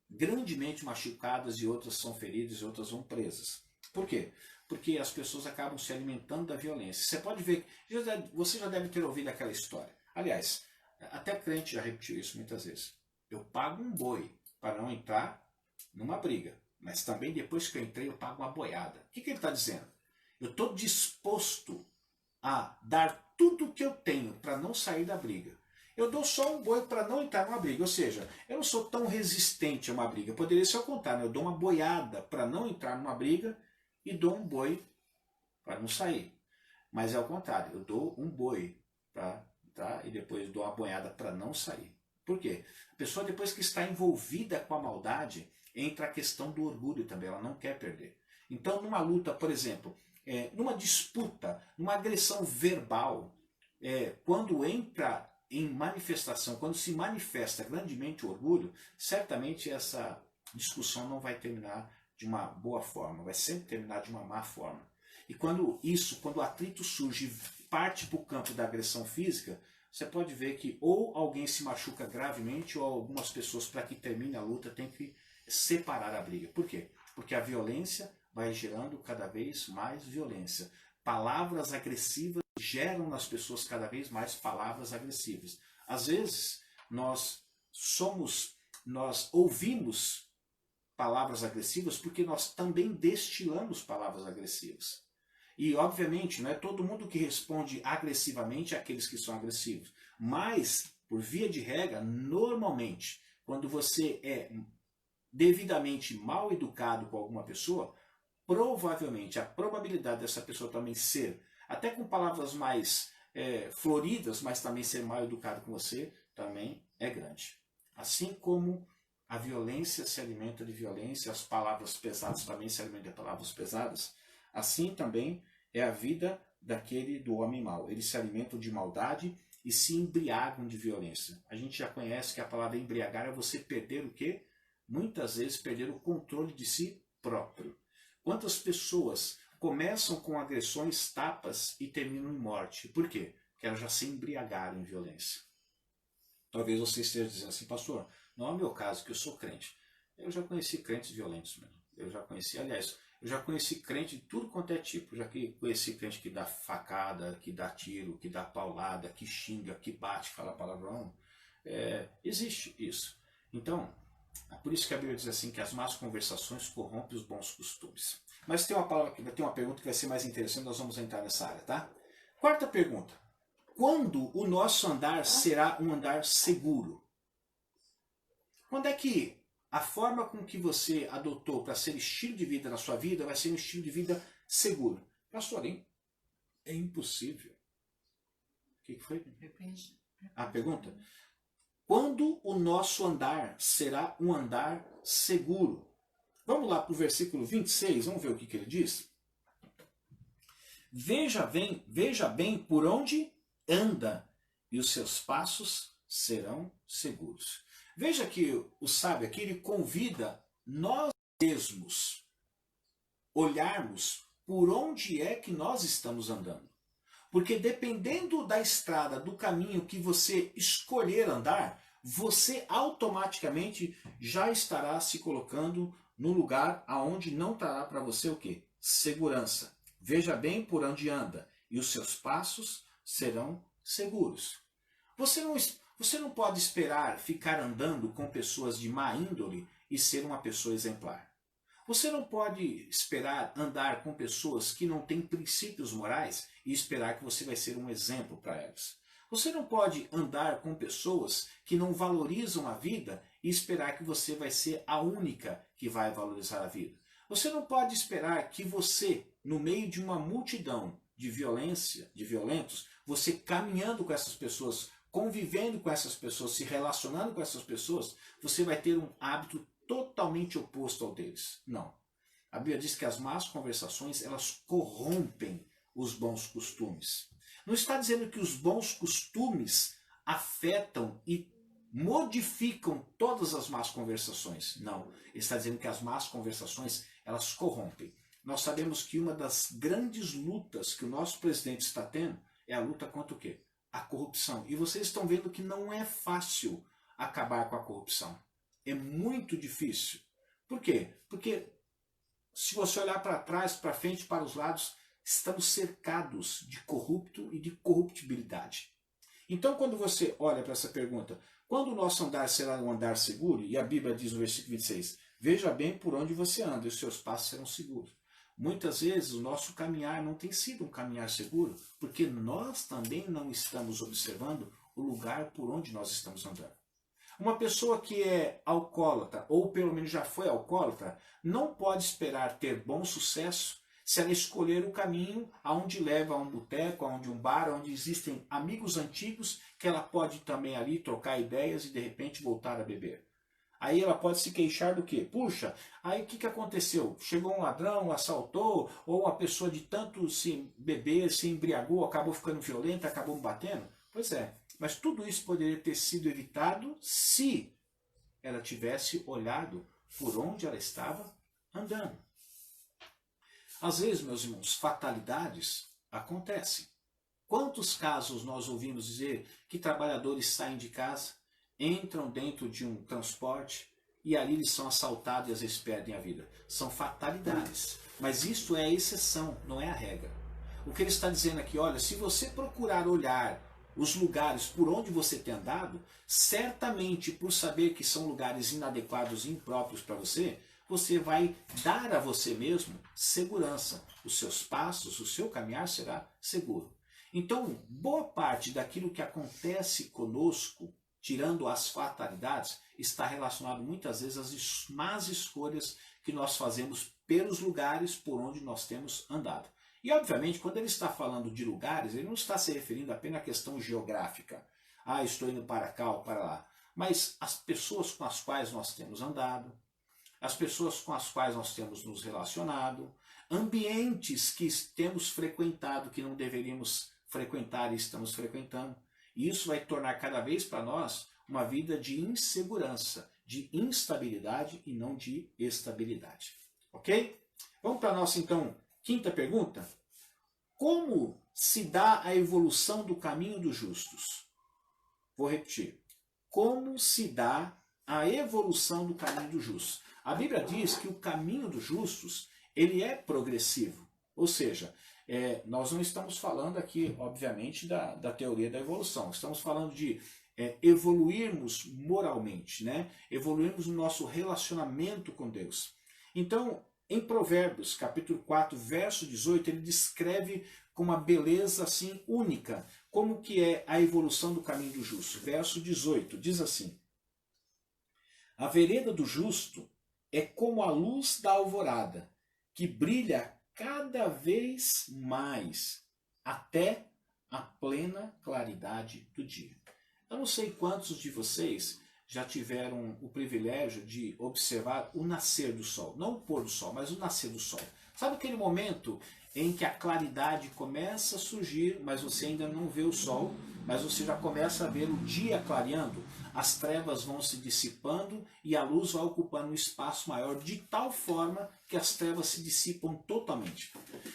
grandemente machucadas e outras são feridas e outras vão presas. Por quê? Porque as pessoas acabam se alimentando da violência. Você pode ver, você já deve ter ouvido aquela história. Aliás, até crente já repetiu isso muitas vezes. Eu pago um boi para não entrar numa briga, mas também depois que eu entrei eu pago uma boiada. O que ele está dizendo? Eu estou disposto a dar tudo o que eu tenho para não sair da briga. Eu dou só um boi para não entrar numa briga, ou seja, eu não sou tão resistente a uma briga. Poderia ser ao contrário, eu dou uma boiada para não entrar numa briga e dou um boi para não sair. Mas é ao contrário, eu dou um boi para entrar e depois dou uma boiada para não sair. Por quê? A pessoa, depois que está envolvida com a maldade, entra a questão do orgulho também, ela não quer perder. Então, numa luta, por exemplo, numa disputa, numa agressão verbal, quando entra em manifestação, quando se manifesta grandemente o orgulho, certamente essa discussão não vai terminar de uma boa forma, vai sempre terminar de uma má forma. E quando o atrito surge e parte para o campo da agressão física, você pode ver que ou alguém se machuca gravemente ou algumas pessoas, para que termine a luta, têm que separar a briga. Por quê? Porque a violência vai gerando cada vez mais violência. Palavras agressivas geram nas pessoas cada vez mais palavras agressivas. Às vezes, nós ouvimos palavras agressivas porque nós também destilamos palavras agressivas. E, obviamente, não é todo mundo que responde agressivamente àqueles que são agressivos. Mas, por via de regra, normalmente, quando você é devidamente mal educado com alguma pessoa, provavelmente a probabilidade dessa pessoa também ser, até com palavras mais floridas, mas também ser mal educado com você, também é grande. Assim como a violência se alimenta de violência, as palavras pesadas também se alimentam de palavras pesadas, assim também é a vida do homem mau. Eles se alimentam de maldade e se embriagam de violência. A gente já conhece que a palavra embriagar é você perder o quê? Muitas vezes perder o controle de si próprio. Quantas pessoas começam com agressões, tapas e terminam em morte? Por quê? Porque elas já se embriagaram em violência. Talvez você esteja dizendo assim, pastor, não é o meu caso, que eu sou crente. Eu já conheci crentes violentos mesmo. Eu já conheci crente de tudo quanto é tipo. Eu já conheci crente que dá facada, que dá tiro, que dá paulada, que xinga, que bate, fala palavrão. Existe isso. Então, é por isso que a Bíblia diz assim, que as más conversações corrompem os bons costumes. Mas tem uma pergunta que vai ser mais interessante, nós vamos entrar nessa área, tá? Quarta pergunta. Quando o nosso andar será um andar seguro? Quando é que a forma com que você adotou para ser estilo de vida na sua vida vai ser um estilo de vida seguro? Pastor, é impossível. O que foi? A pergunta? Quando o nosso andar será um andar seguro? Vamos lá para o versículo 26, vamos ver o que ele diz? Veja bem por onde anda, e os seus passos serão seguros. Veja que o sábio aqui, ele convida nós mesmos olharmos por onde é que nós estamos andando. Porque dependendo da estrada, do caminho que você escolher andar, você automaticamente já estará se colocando no lugar aonde não trará para você o quê? Segurança. Veja bem por onde anda e os seus passos serão seguros. Você não pode esperar ficar andando com pessoas de má índole e ser uma pessoa exemplar. Você não pode esperar andar com pessoas que não têm princípios morais e esperar que você vai ser um exemplo para elas. Você não pode andar com pessoas que não valorizam a vida e esperar que você vai ser a única que vai valorizar a vida. Você não pode esperar que você, no meio de uma multidão de violência, de violentos, você caminhando com essas pessoas, convivendo com essas pessoas, se relacionando com essas pessoas, você vai ter um hábito totalmente oposto ao deles. Não. A Bíblia diz que as más conversações, elas corrompem os bons costumes. Não está dizendo que os bons costumes afetam e modificam todas as más conversações. Não. Ele está dizendo que as más conversações, elas corrompem. Nós sabemos que uma das grandes lutas que o nosso presidente está tendo é a luta contra o quê? A corrupção. E vocês estão vendo que não é fácil acabar com a corrupção. É muito difícil. Por quê? Porque se você olhar para trás, para frente, para os lados, estamos cercados de corrupto e de corruptibilidade. Então, quando você olha para essa pergunta, quando o nosso andar será um andar seguro? E a Bíblia diz no versículo 26, veja bem por onde você anda e os seus passos serão seguros. Muitas vezes o nosso caminhar não tem sido um caminhar seguro, porque nós também não estamos observando o lugar por onde nós estamos andando. Uma pessoa que é alcoólatra, ou pelo menos já foi alcoólatra, não pode esperar ter bom sucesso se ela escolher o caminho aonde leva a um boteco, aonde um bar, onde existem amigos antigos que ela pode também ali trocar ideias e de repente voltar a beber. Aí ela pode se queixar do quê? Puxa, aí o que aconteceu? Chegou um ladrão, assaltou, ou uma pessoa de tanto se beber, se embriagou, acabou ficando violenta, acabou me batendo? Pois é, mas tudo isso poderia ter sido evitado se ela tivesse olhado por onde ela estava andando. Às vezes, meus irmãos, fatalidades acontecem. Quantos casos nós ouvimos dizer que trabalhadores saem de casa, entram dentro de um transporte e ali eles são assaltados e às vezes perdem a vida? São fatalidades. Mas isso é a exceção, não é a regra. O que ele está dizendo aqui, olha, se você procurar olhar os lugares por onde você tem andado, certamente por saber que são lugares inadequados e impróprios para você, você vai dar a você mesmo segurança. Os seus passos, o seu caminhar será seguro. Então, boa parte daquilo que acontece conosco, tirando as fatalidades, está relacionado muitas vezes às más escolhas que nós fazemos pelos lugares por onde nós temos andado. E, obviamente, quando ele está falando de lugares, ele não está se referindo apenas à questão geográfica. Ah, estou indo para cá ou para lá. Mas as pessoas com as quais nós temos andado, as pessoas com as quais nós temos nos relacionado, ambientes que temos frequentado que não deveríamos frequentar e estamos frequentando. E isso vai tornar cada vez para nós uma vida de insegurança, de instabilidade e não de estabilidade. Ok? Vamos para a nossa, então, quinta pergunta. Como se dá a evolução do caminho dos justos? Vou repetir. Como se dá a evolução do caminho dos justos? A Bíblia diz que o caminho dos justos, ele é progressivo. Ou seja, nós não estamos falando aqui, obviamente, da teoria da evolução. Estamos falando de evoluirmos moralmente, né? Evoluirmos no nosso relacionamento com Deus. Então, em Provérbios, capítulo 4, verso 18, ele descreve com uma beleza assim única como que é a evolução do caminho do justo. Verso 18 diz assim: a vereda do justo é como a luz da alvorada, que brilha cada vez mais, até a plena claridade do dia. Eu não sei quantos de vocês já tiveram o privilégio de observar o nascer do sol. Não o pôr do sol, mas o nascer do sol. Sabe aquele momento em que a claridade começa a surgir, mas você ainda não vê o sol, mas você já começa a ver o dia clareando? As trevas vão se dissipando e a luz vai ocupando um espaço maior, de tal forma que as trevas se dissipam totalmente.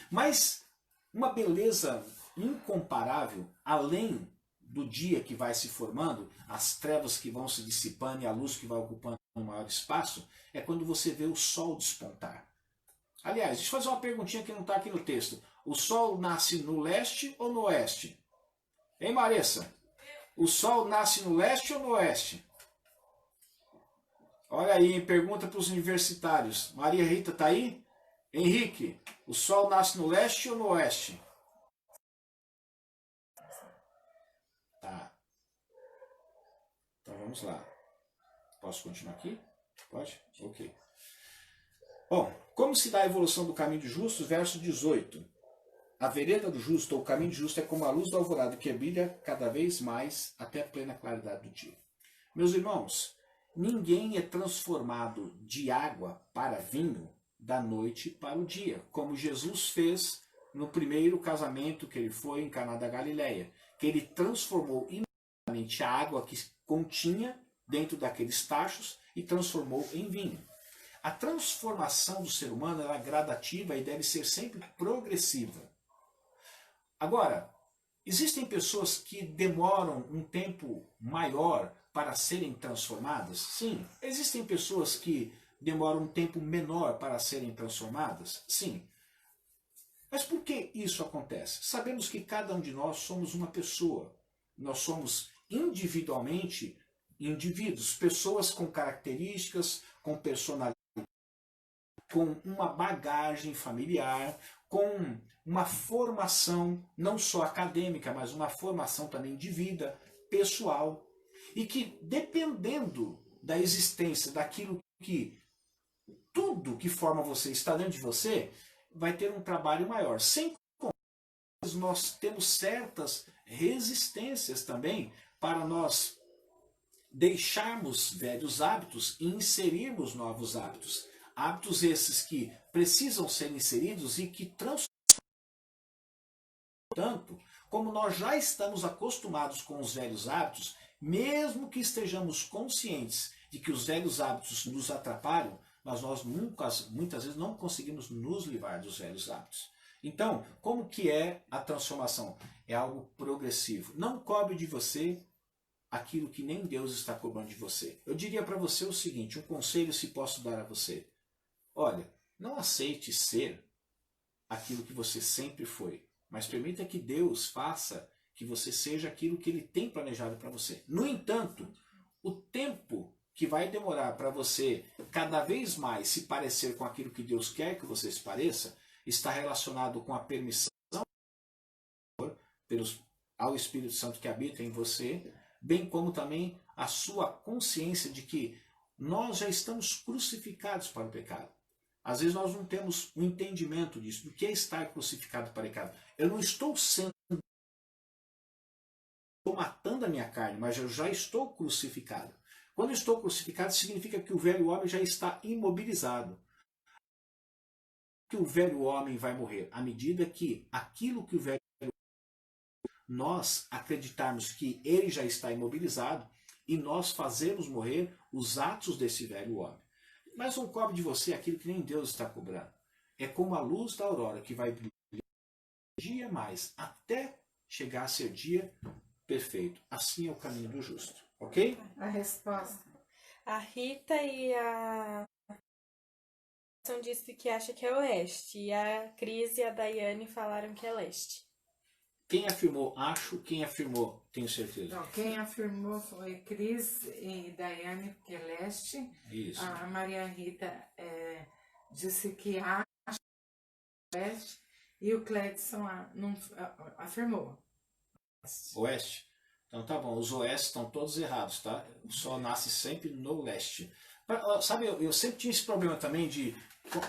Mas uma beleza incomparável, além do dia que vai se formando, as trevas que vão se dissipando e a luz que vai ocupando um maior espaço, é quando você vê o sol despontar. Aliás, deixa eu fazer uma perguntinha que não está aqui no texto. O sol nasce no leste ou no oeste? Hein, Marissa? O sol nasce no leste ou no oeste? Olha aí, pergunta para os universitários. Maria Rita está aí? Henrique, o sol nasce no leste ou no oeste? Tá. Então vamos lá. Posso continuar aqui? Pode? Ok. Bom, como se dá a evolução do caminho do justo? Verso 18. A vereda do justo, ou o caminho do justo, é como a luz da alvorada que brilha cada vez mais até a plena claridade do dia. Meus irmãos, ninguém é transformado de água para vinho da noite para o dia, como Jesus fez no primeiro casamento que ele foi em Caná da Galileia, que ele transformou imediatamente a água que continha dentro daqueles tachos e transformou em vinho. A transformação do ser humano é gradativa e deve ser sempre progressiva. Agora, existem pessoas que demoram um tempo maior para serem transformadas? Sim. Existem pessoas que demoram um tempo menor para serem transformadas? Sim. Mas por que isso acontece? Sabemos que cada um de nós somos uma pessoa. Nós somos individualmente indivíduos, pessoas com características, com personalidade, com uma bagagem familiar, com uma formação não só acadêmica, mas uma formação também de vida pessoal. E que dependendo da existência daquilo que tudo que forma você está dentro de você, vai ter um trabalho maior. Sem contar, nós temos certas resistências também para nós deixarmos velhos hábitos e inserirmos novos hábitos. Hábitos esses que precisam ser inseridos e que transformam. Tanto, como nós já estamos acostumados com os velhos hábitos, mesmo que estejamos conscientes de que os velhos hábitos nos atrapalham, mas nós muitas vezes não conseguimos nos livrar dos velhos hábitos. Então, como que é a transformação? É algo progressivo. Não cobre de você aquilo que nem Deus está cobrando de você. Eu diria para você o seguinte, um conselho se posso dar a você. Olha, não aceite ser aquilo que você sempre foi, mas permita que Deus faça que você seja aquilo que Ele tem planejado para você. No entanto, o tempo que vai demorar para você cada vez mais se parecer com aquilo que Deus quer que você se pareça, está relacionado com a permissão ao Espírito Santo que habita em você, bem como também a sua consciência de que nós já estamos crucificados para o pecado. Às vezes nós não temos um entendimento disso, do que é estar crucificado para o pecado. Eu não estou matando a minha carne, mas eu já estou crucificado. Quando eu estou crucificado, significa que o velho homem já está imobilizado. Que o velho homem vai morrer à medida que aquilo que o velho nós acreditarmos que ele já está imobilizado e nós fazemos morrer os atos desse velho homem. Mas não cobre de você aquilo que nem Deus está cobrando. É como a luz da aurora que vai brilhar dia mais até chegar a ser dia perfeito. Assim é o caminho do justo. Ok? A resposta. A Rita e a disse que acha que é oeste. E a Cris e a Daiane falaram que é leste. Quem afirmou acho, quem afirmou tenho certeza? Então, quem afirmou foi Cris e Daiane, que é leste. Isso. A Maria Rita disse que acha oeste. E o Cledson afirmou. Oeste? Então tá bom, os oestes estão todos errados, tá? O sol nasce sempre no leste. Sabe, eu sempre tinha esse problema também de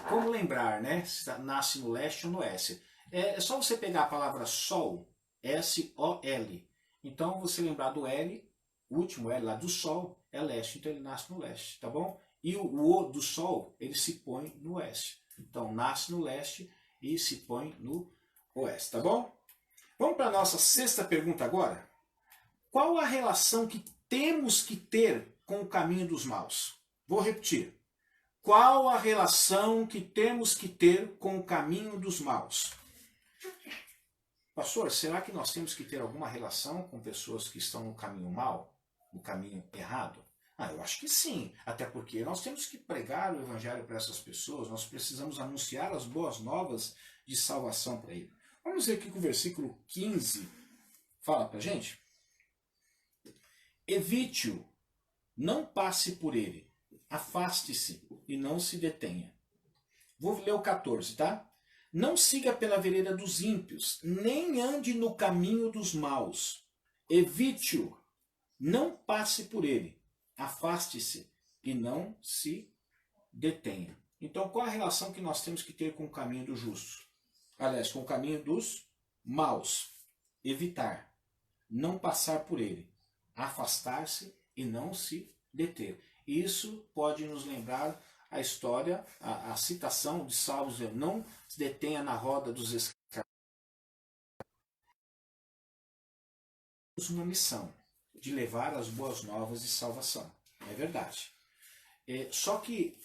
como lembrar, né? Se nasce no leste ou no oeste. É só você pegar a palavra sol, S-O-L. Então você lembrar do L, o último L lá do sol, é leste, então ele nasce no leste, tá bom? E o O do sol, ele se põe no oeste. Então nasce no leste e se põe no oeste, tá bom? Vamos para a nossa sexta pergunta agora. Qual a relação que temos que ter com o caminho dos maus? Vou repetir. Qual a relação que temos que ter com o caminho dos maus? pastor, será que nós temos que ter alguma relação com pessoas que estão no caminho mal, no caminho errado? Eu acho que sim, até porque nós temos que pregar o evangelho para essas pessoas, nós precisamos anunciar as boas novas de salvação para ele. Vamos ver aqui que o versículo 15 fala para a gente. Evite-o, não passe por ele, afaste-se e não se detenha. Vou ler o 14, tá? Não siga pela vereda dos ímpios, nem ande no caminho dos maus. Evite-o, não passe por ele, afaste-se e não se detenha. Então, qual a relação que nós temos que ter com o caminho dos justos? Aliás, com o caminho dos maus. Evitar, não passar por ele, afastar-se e não se deter. Isso pode nos lembrar a história, a citação de Salmos, não se detenha na roda dos escravos. Uma missão de levar as boas novas de salvação. É verdade. Só que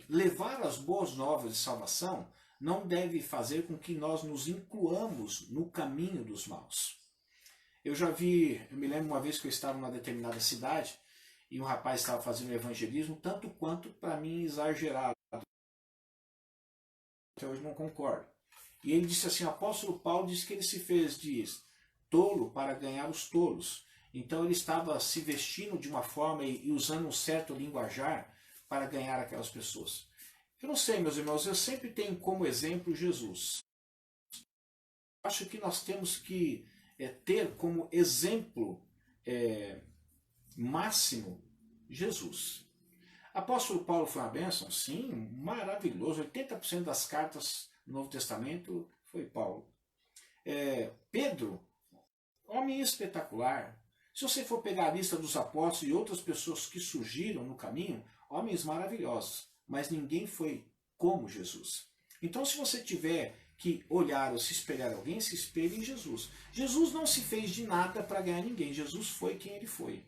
levar as boas novas de salvação não deve fazer com que nós nos incluamos no caminho dos maus. Eu me lembro uma vez que eu estava numa determinada cidade e um rapaz estava fazendo evangelismo, tanto quanto para mim exagerado. Até hoje não concordo. E ele disse assim, o apóstolo Paulo disse que ele se fez de tolo para ganhar os tolos. Então ele estava se vestindo de uma forma e usando um certo linguajar para ganhar aquelas pessoas. Eu não sei, meus irmãos, eu sempre tenho como exemplo Jesus. Acho que nós temos que ter como exemplo máximo Jesus. Apóstolo Paulo foi uma bênção? Sim, maravilhoso. 80% das cartas do Novo Testamento foi Paulo. Pedro, homem espetacular. Se você for pegar a lista dos apóstolos e outras pessoas que surgiram no caminho, homens maravilhosos, mas ninguém foi como Jesus. Então, se você tiver que olhar ou se espelhar em alguém, se espelhe em Jesus. Jesus não se fez de nada para ganhar ninguém. Jesus foi quem ele foi.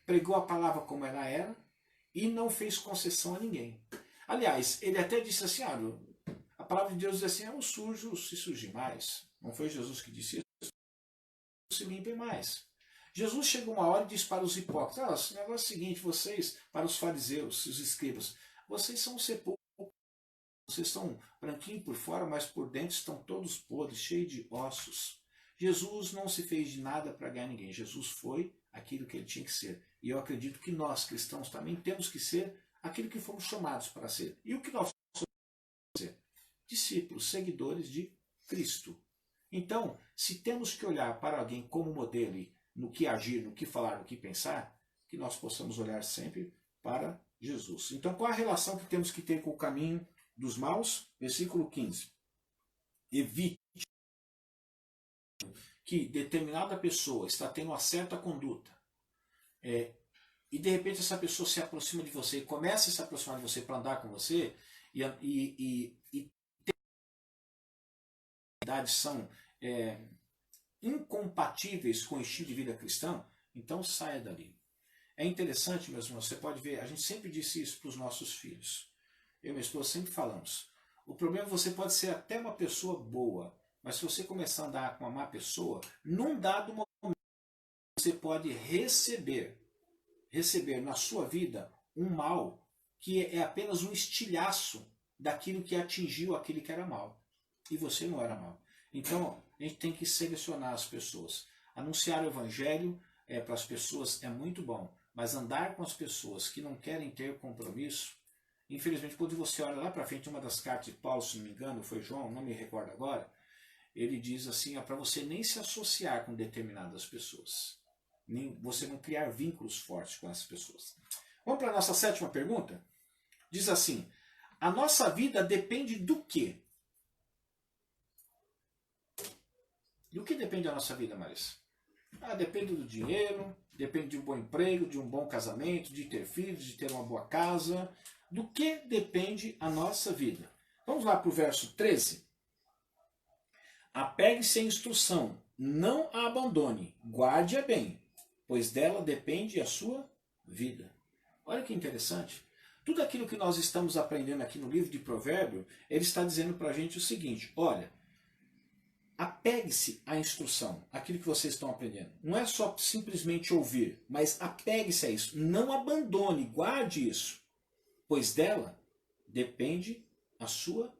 Pregou a palavra como ela era e não fez concessão a ninguém. Aliás, ele até disse assim, a palavra de Deus diz assim, os sujos se surgem mais. Não foi Jesus que disse isso? Se limpem mais. Jesus chegou uma hora e disse para os hipócritas, o negócio é o seguinte, vocês, para os fariseus, os escribas, vocês são um sepulcro, vocês estão branquinhos por fora, mas por dentro estão todos podres, cheios de ossos. Jesus não se fez de nada para ganhar ninguém. Jesus foi aquilo que ele tinha que ser. E eu acredito que nós, cristãos, também temos que ser aquilo que fomos chamados para ser. E o que nós somos para ser? Discípulos, seguidores de Cristo. Então, se temos que olhar para alguém como modelo e no que agir, no que falar, no que pensar, que nós possamos olhar sempre para Jesus. Então, qual a relação que temos que ter com o caminho dos maus? Versículo 15. Evite que determinada pessoa está tendo uma certa conduta e de repente essa pessoa se aproxima de você e começa a se aproximar de você para andar com você e são incompatíveis com o estilo de vida cristão, então saia dali. É interessante, meus irmãos, você pode ver, a gente sempre disse isso para os nossos filhos. Eu e minha esposa sempre falamos. O problema é que você pode ser até uma pessoa boa, mas se você começar a andar com uma má pessoa, num dado momento você pode receber na sua vida um mal que é apenas um estilhaço daquilo que atingiu aquele que era mal. E você não era mal. Então, a gente tem que selecionar as pessoas. Anunciar o evangelho para as pessoas é muito bom, mas andar com as pessoas que não querem ter compromisso, infelizmente, quando você olha lá para frente, uma das cartas de Paulo, se não me engano, foi João, não me recordo agora, ele diz assim, para você nem se associar com determinadas pessoas. Nem você não criar vínculos fortes com essas pessoas. Vamos para a nossa sétima pergunta? Diz assim, a nossa vida depende do quê? Do que depende a nossa vida, Marisa? Depende do dinheiro, depende de um bom emprego, de um bom casamento, de ter filhos, de ter uma boa casa. Do que depende a nossa vida? Vamos lá para o verso 13. Apegue-se à instrução, não a abandone, guarde-a bem, pois dela depende a sua vida. Olha que interessante. Tudo aquilo que nós estamos aprendendo aqui no livro de Provérbios, ele está dizendo para a gente o seguinte, olha, apegue-se à instrução, aquilo que vocês estão aprendendo. Não é só simplesmente ouvir, mas apegue-se a isso. Não abandone, guarde isso, pois dela depende a sua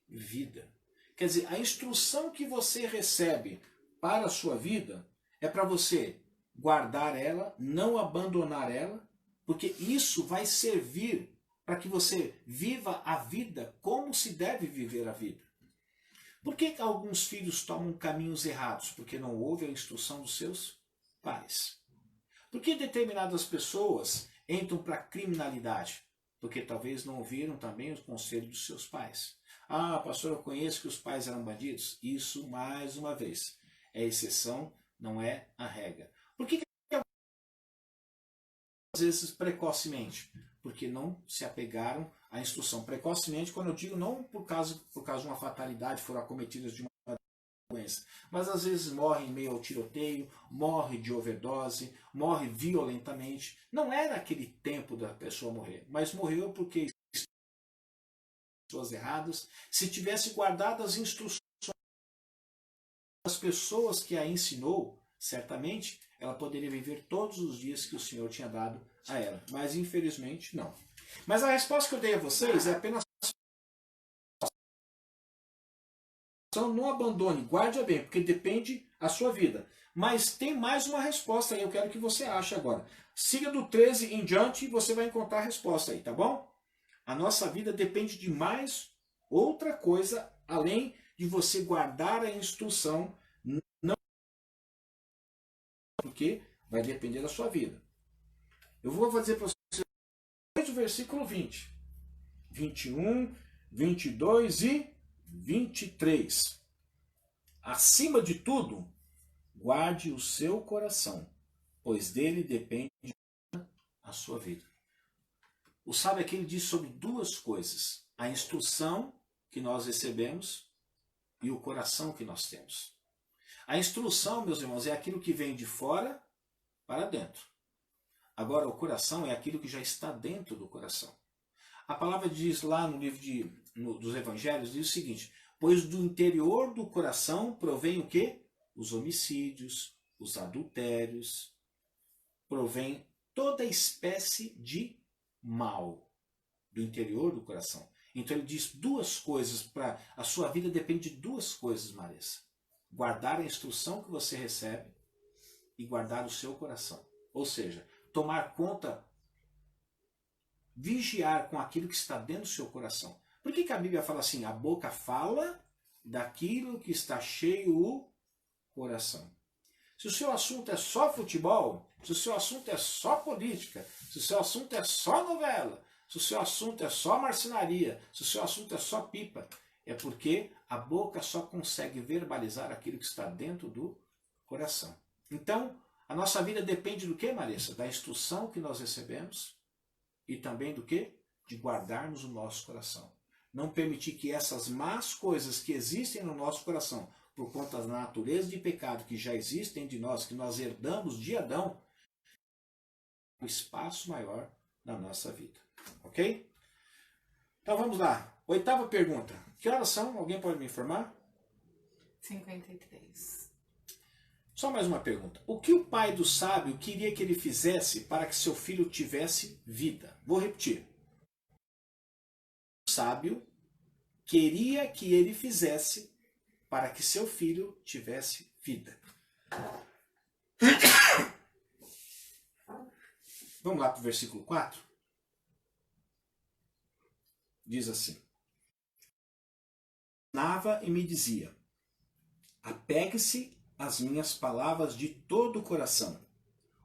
vida. Quer dizer, a instrução que você recebe para a sua vida é para você guardar ela, não abandonar ela, porque isso vai servir para que você viva a vida como se deve viver a vida. Por que alguns filhos tomam caminhos errados? Porque não ouvem a instrução dos seus pais. Por que determinadas pessoas entram para a criminalidade? Porque talvez não ouviram também o conselho dos seus pais. Ah, pastor, eu conheço que os pais eram bandidos. Isso, mais uma vez, é exceção, não é a regra. Por que às vezes precocemente? Porque não se apegaram à instrução. Precocemente, quando eu digo não por causa de uma fatalidade, foram acometidas de uma doença, mas às vezes morre em meio ao tiroteio, morre de overdose, morre violentamente. Não era aquele tempo da pessoa morrer, mas morreu porque pessoas erradas. Se tivesse guardado as instruções das pessoas que a ensinou, certamente ela poderia viver todos os dias que o Senhor tinha dado a ela. Mas infelizmente não. Mas a resposta que eu dei a vocês é apenas: não abandone, guarde-a bem, porque depende a sua vida. Mas tem mais uma resposta aí, eu quero que você ache agora. Siga do 13 em diante e você vai encontrar a resposta aí, tá bom? A nossa vida depende de mais outra coisa, além de você guardar a instrução, não, porque vai depender da sua vida. Eu vou fazer para vocês o versículo 20, 21, 22 e 23. Acima de tudo, guarde o seu coração, pois dele depende a sua vida. O sábio aqui ele diz sobre duas coisas: a instrução que nós recebemos e o coração que nós temos. A instrução, meus irmãos, é aquilo que vem de fora para dentro. Agora, o coração é aquilo que já está dentro do coração. A palavra diz lá no livro dos Evangelhos, diz o seguinte: pois do interior do coração provém o quê? Os homicídios, os adultérios, provém toda espécie de mal do interior do coração. Então ele diz duas coisas, para a sua vida depende de duas coisas, Marissa: guardar a instrução que você recebe e guardar o seu coração. Ou seja, tomar conta, vigiar com aquilo que está dentro do seu coração. Por que a Bíblia fala assim? A boca fala daquilo que está cheio o coração. Se o seu assunto é só futebol, se o seu assunto é só política, se o seu assunto é só novela, se o seu assunto é só marcenaria, se o seu assunto é só pipa, é porque a boca só consegue verbalizar aquilo que está dentro do coração. Então, a nossa vida depende do que, Marissa? Da instrução que nós recebemos e também do que? De guardarmos o nosso coração. Não permitir que essas más coisas que existem no nosso coração, por conta da natureza de pecado que já existem de nós, que nós herdamos de Adão, um espaço maior na nossa vida. Ok? Então vamos lá. 8ª pergunta. Que horas são? Alguém pode me informar? 53. Só mais uma pergunta. O que o pai do sábio queria que ele fizesse para que seu filho tivesse vida? Vou repetir. O sábio queria que ele fizesse para que seu filho tivesse vida. Vamos lá para o versículo 4? Diz assim: ensinava e me dizia: apegue-se às minhas palavras de todo o coração,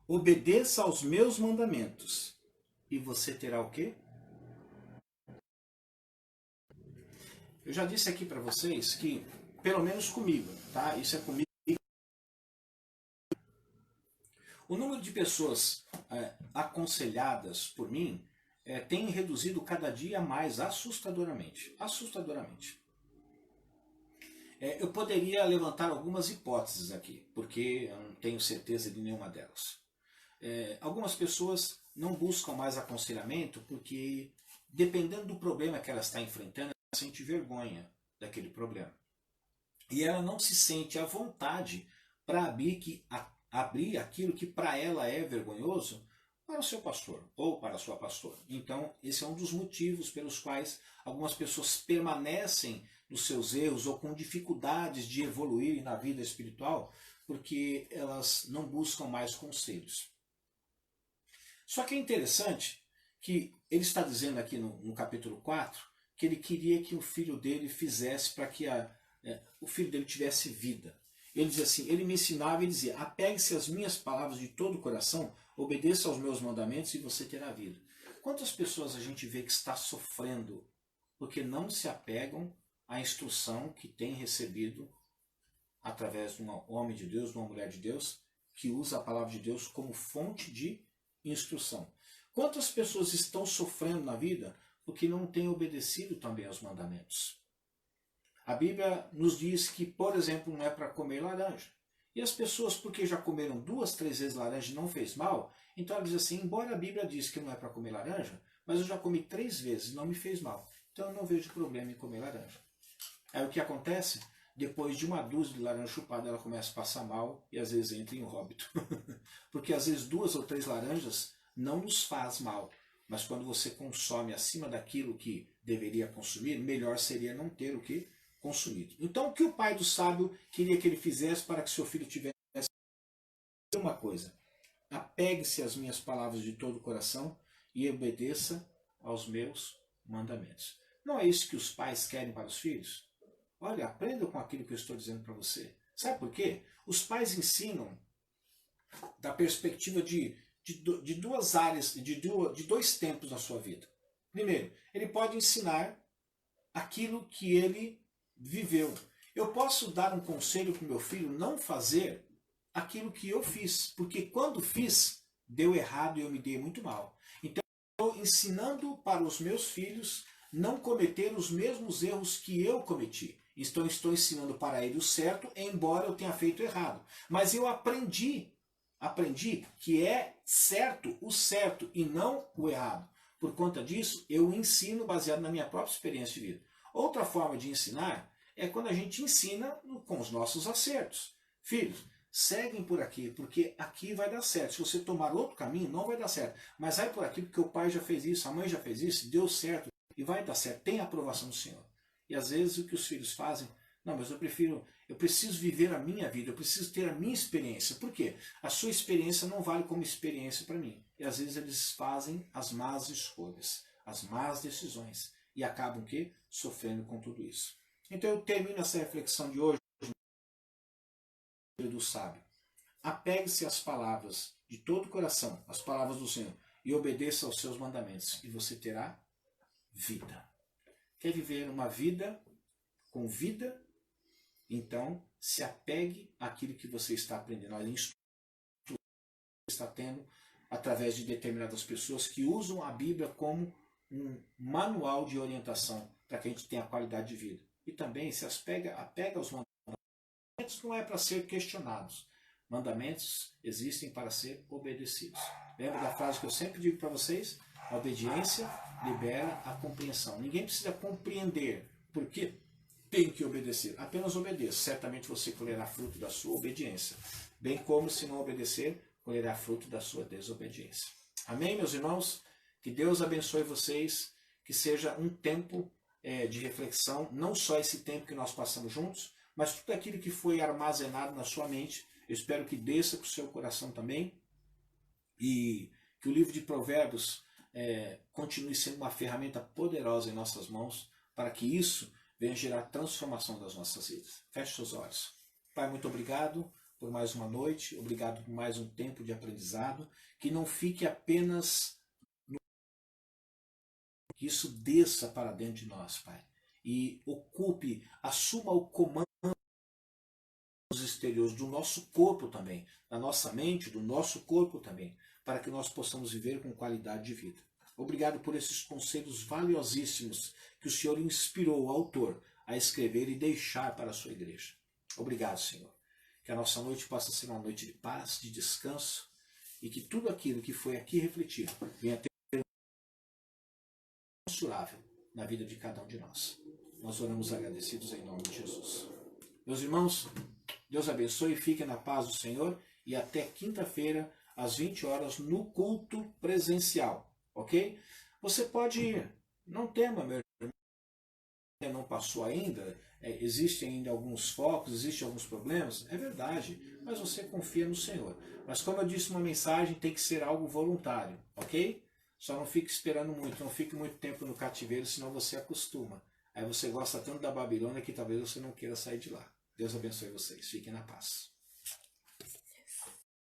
obedeça aos meus mandamentos, e você terá o quê? Eu já disse aqui para vocês que, pelo menos comigo, tá? Isso é comigo. O número de pessoas aconselhadas por mim tem reduzido cada dia mais assustadoramente. Assustadoramente. Eu poderia levantar algumas hipóteses aqui, porque eu não tenho certeza de nenhuma delas. Algumas pessoas não buscam mais aconselhamento porque, dependendo do problema que ela está enfrentando, ela sente vergonha daquele problema. e ela não se sente à vontade para abrir aquilo que para ela é vergonhoso para o seu pastor ou para a sua pastora. Então, esse é um dos motivos pelos quais algumas pessoas permanecem nos seus erros ou com dificuldades de evoluir na vida espiritual, porque elas não buscam mais conselhos. Só que é interessante que ele está dizendo aqui no capítulo 4 que ele queria que o filho dele fizesse para que o filho dele tivesse vida. Ele diz assim, ele me ensinava e dizia, apegue-se às minhas palavras de todo o coração, obedeça aos meus mandamentos e você terá vida. Quantas pessoas a gente vê que está sofrendo porque não se apegam à instrução que tem recebido através de um homem de Deus, de uma mulher de Deus, que usa a palavra de Deus como fonte de instrução? Quantas pessoas estão sofrendo na vida porque não têm obedecido também aos mandamentos? A Bíblia nos diz que, por exemplo, não é para comer laranja. E as pessoas, porque já comeram 2, 3 vezes laranja e não fez mal, então ela diz assim, embora a Bíblia diz que não é para comer laranja, mas eu já comi 3 vezes e não me fez mal. Então eu não vejo problema em comer laranja. Aí o que acontece? Depois de 1 dúzia de laranja chupada, ela começa a passar mal e às vezes entra em óbito. Porque às vezes 2 ou 3 laranjas não nos faz mal. Mas quando você consome acima daquilo que deveria consumir, melhor seria não ter o que consumido. Então, o que o pai do sábio queria que ele fizesse para que seu filho tivesse uma coisa? Apegue-se às minhas palavras de todo o coração e obedeça aos meus mandamentos. Não é isso que os pais querem para os filhos? Olha, aprenda com aquilo que eu estou dizendo para você. Sabe por quê? Os pais ensinam da perspectiva de 2 áreas, de 2 tempos na sua vida. Primeiro, ele pode ensinar aquilo que ele viveu. Eu posso dar um conselho para o meu filho não fazer aquilo que eu fiz, porque quando fiz, deu errado e eu me dei muito mal. Então, eu estou ensinando para os meus filhos não cometer os mesmos erros que eu cometi. Estou ensinando para ele o certo, embora eu tenha feito errado. Mas eu aprendi que é certo o certo e não o errado. Por conta disso, eu ensino baseado na minha própria experiência de vida. Outra forma de ensinar é quando a gente ensina com os nossos acertos. Filhos, seguem por aqui, porque aqui vai dar certo. Se você tomar outro caminho, não vai dar certo. Mas vai por aqui porque o pai já fez isso, a mãe já fez isso, deu certo e vai dar certo. Tem a aprovação do Senhor. E às vezes o que os filhos fazem, não, mas eu preciso viver a minha vida, eu preciso ter a minha experiência. Por quê? A sua experiência não vale como experiência para mim. E às vezes eles fazem as más escolhas, as más decisões. E acabam o quê? Sofrendo com tudo isso. Então eu termino essa reflexão de hoje do sábio. Apegue-se às palavras de todo o coração, às palavras do Senhor, e obedeça aos seus mandamentos, e você terá vida. Quer viver uma vida com vida? Então se apegue àquilo que você está aprendendo, à instrução que você está tendo através de determinadas pessoas que usam a Bíblia como um manual de orientação para que a gente tenha qualidade de vida. E também se apega aos mandamentos. Mandamentos não é para ser questionados. Mandamentos existem para ser obedecidos. Lembra da frase que eu sempre digo para vocês? A obediência libera a compreensão. Ninguém precisa compreender por que tem que obedecer. Apenas obedeça. Certamente você colherá fruto da sua obediência. Bem como, se não obedecer, colherá fruto da sua desobediência. Amém, meus irmãos? Que Deus abençoe vocês. Que seja um tempo de reflexão. Não só esse tempo que nós passamos juntos, mas tudo aquilo que foi armazenado na sua mente. Eu espero que desça para o seu coração também. E que o livro de Provérbios continue sendo uma ferramenta poderosa em nossas mãos, para que isso venha gerar transformação das nossas vidas. Feche seus olhos. Pai, muito obrigado por mais uma noite, obrigado por mais um tempo de aprendizado, que não fique apenas que isso desça para dentro de nós, Pai, e assuma o comando dos exteriores, do nosso corpo também, da nossa mente, do nosso corpo também, para que nós possamos viver com qualidade de vida. Obrigado por esses conselhos valiosíssimos que o Senhor inspirou o autor a escrever e deixar para a sua igreja. Obrigado, Senhor. Que a nossa noite possa ser uma noite de paz, de descanso, e que tudo aquilo que foi aqui refletido venha ter um mensurável na vida de cada um de nós. Nós oramos agradecidos em nome de Jesus. Meus irmãos, Deus abençoe, fiquem na paz do Senhor e até quinta-feira, às 20 horas, no culto presencial, ok? Você pode ir, não tema, meu irmão, não passou ainda, existem ainda alguns focos, existem alguns problemas, é verdade, mas você confia no Senhor. Mas como eu disse, uma mensagem tem que ser algo voluntário, ok? Só não fique esperando muito, não fique muito tempo no cativeiro, senão você acostuma. Aí você gosta tanto da Babilônia que talvez você não queira sair de lá. Deus abençoe vocês. Fiquem na paz.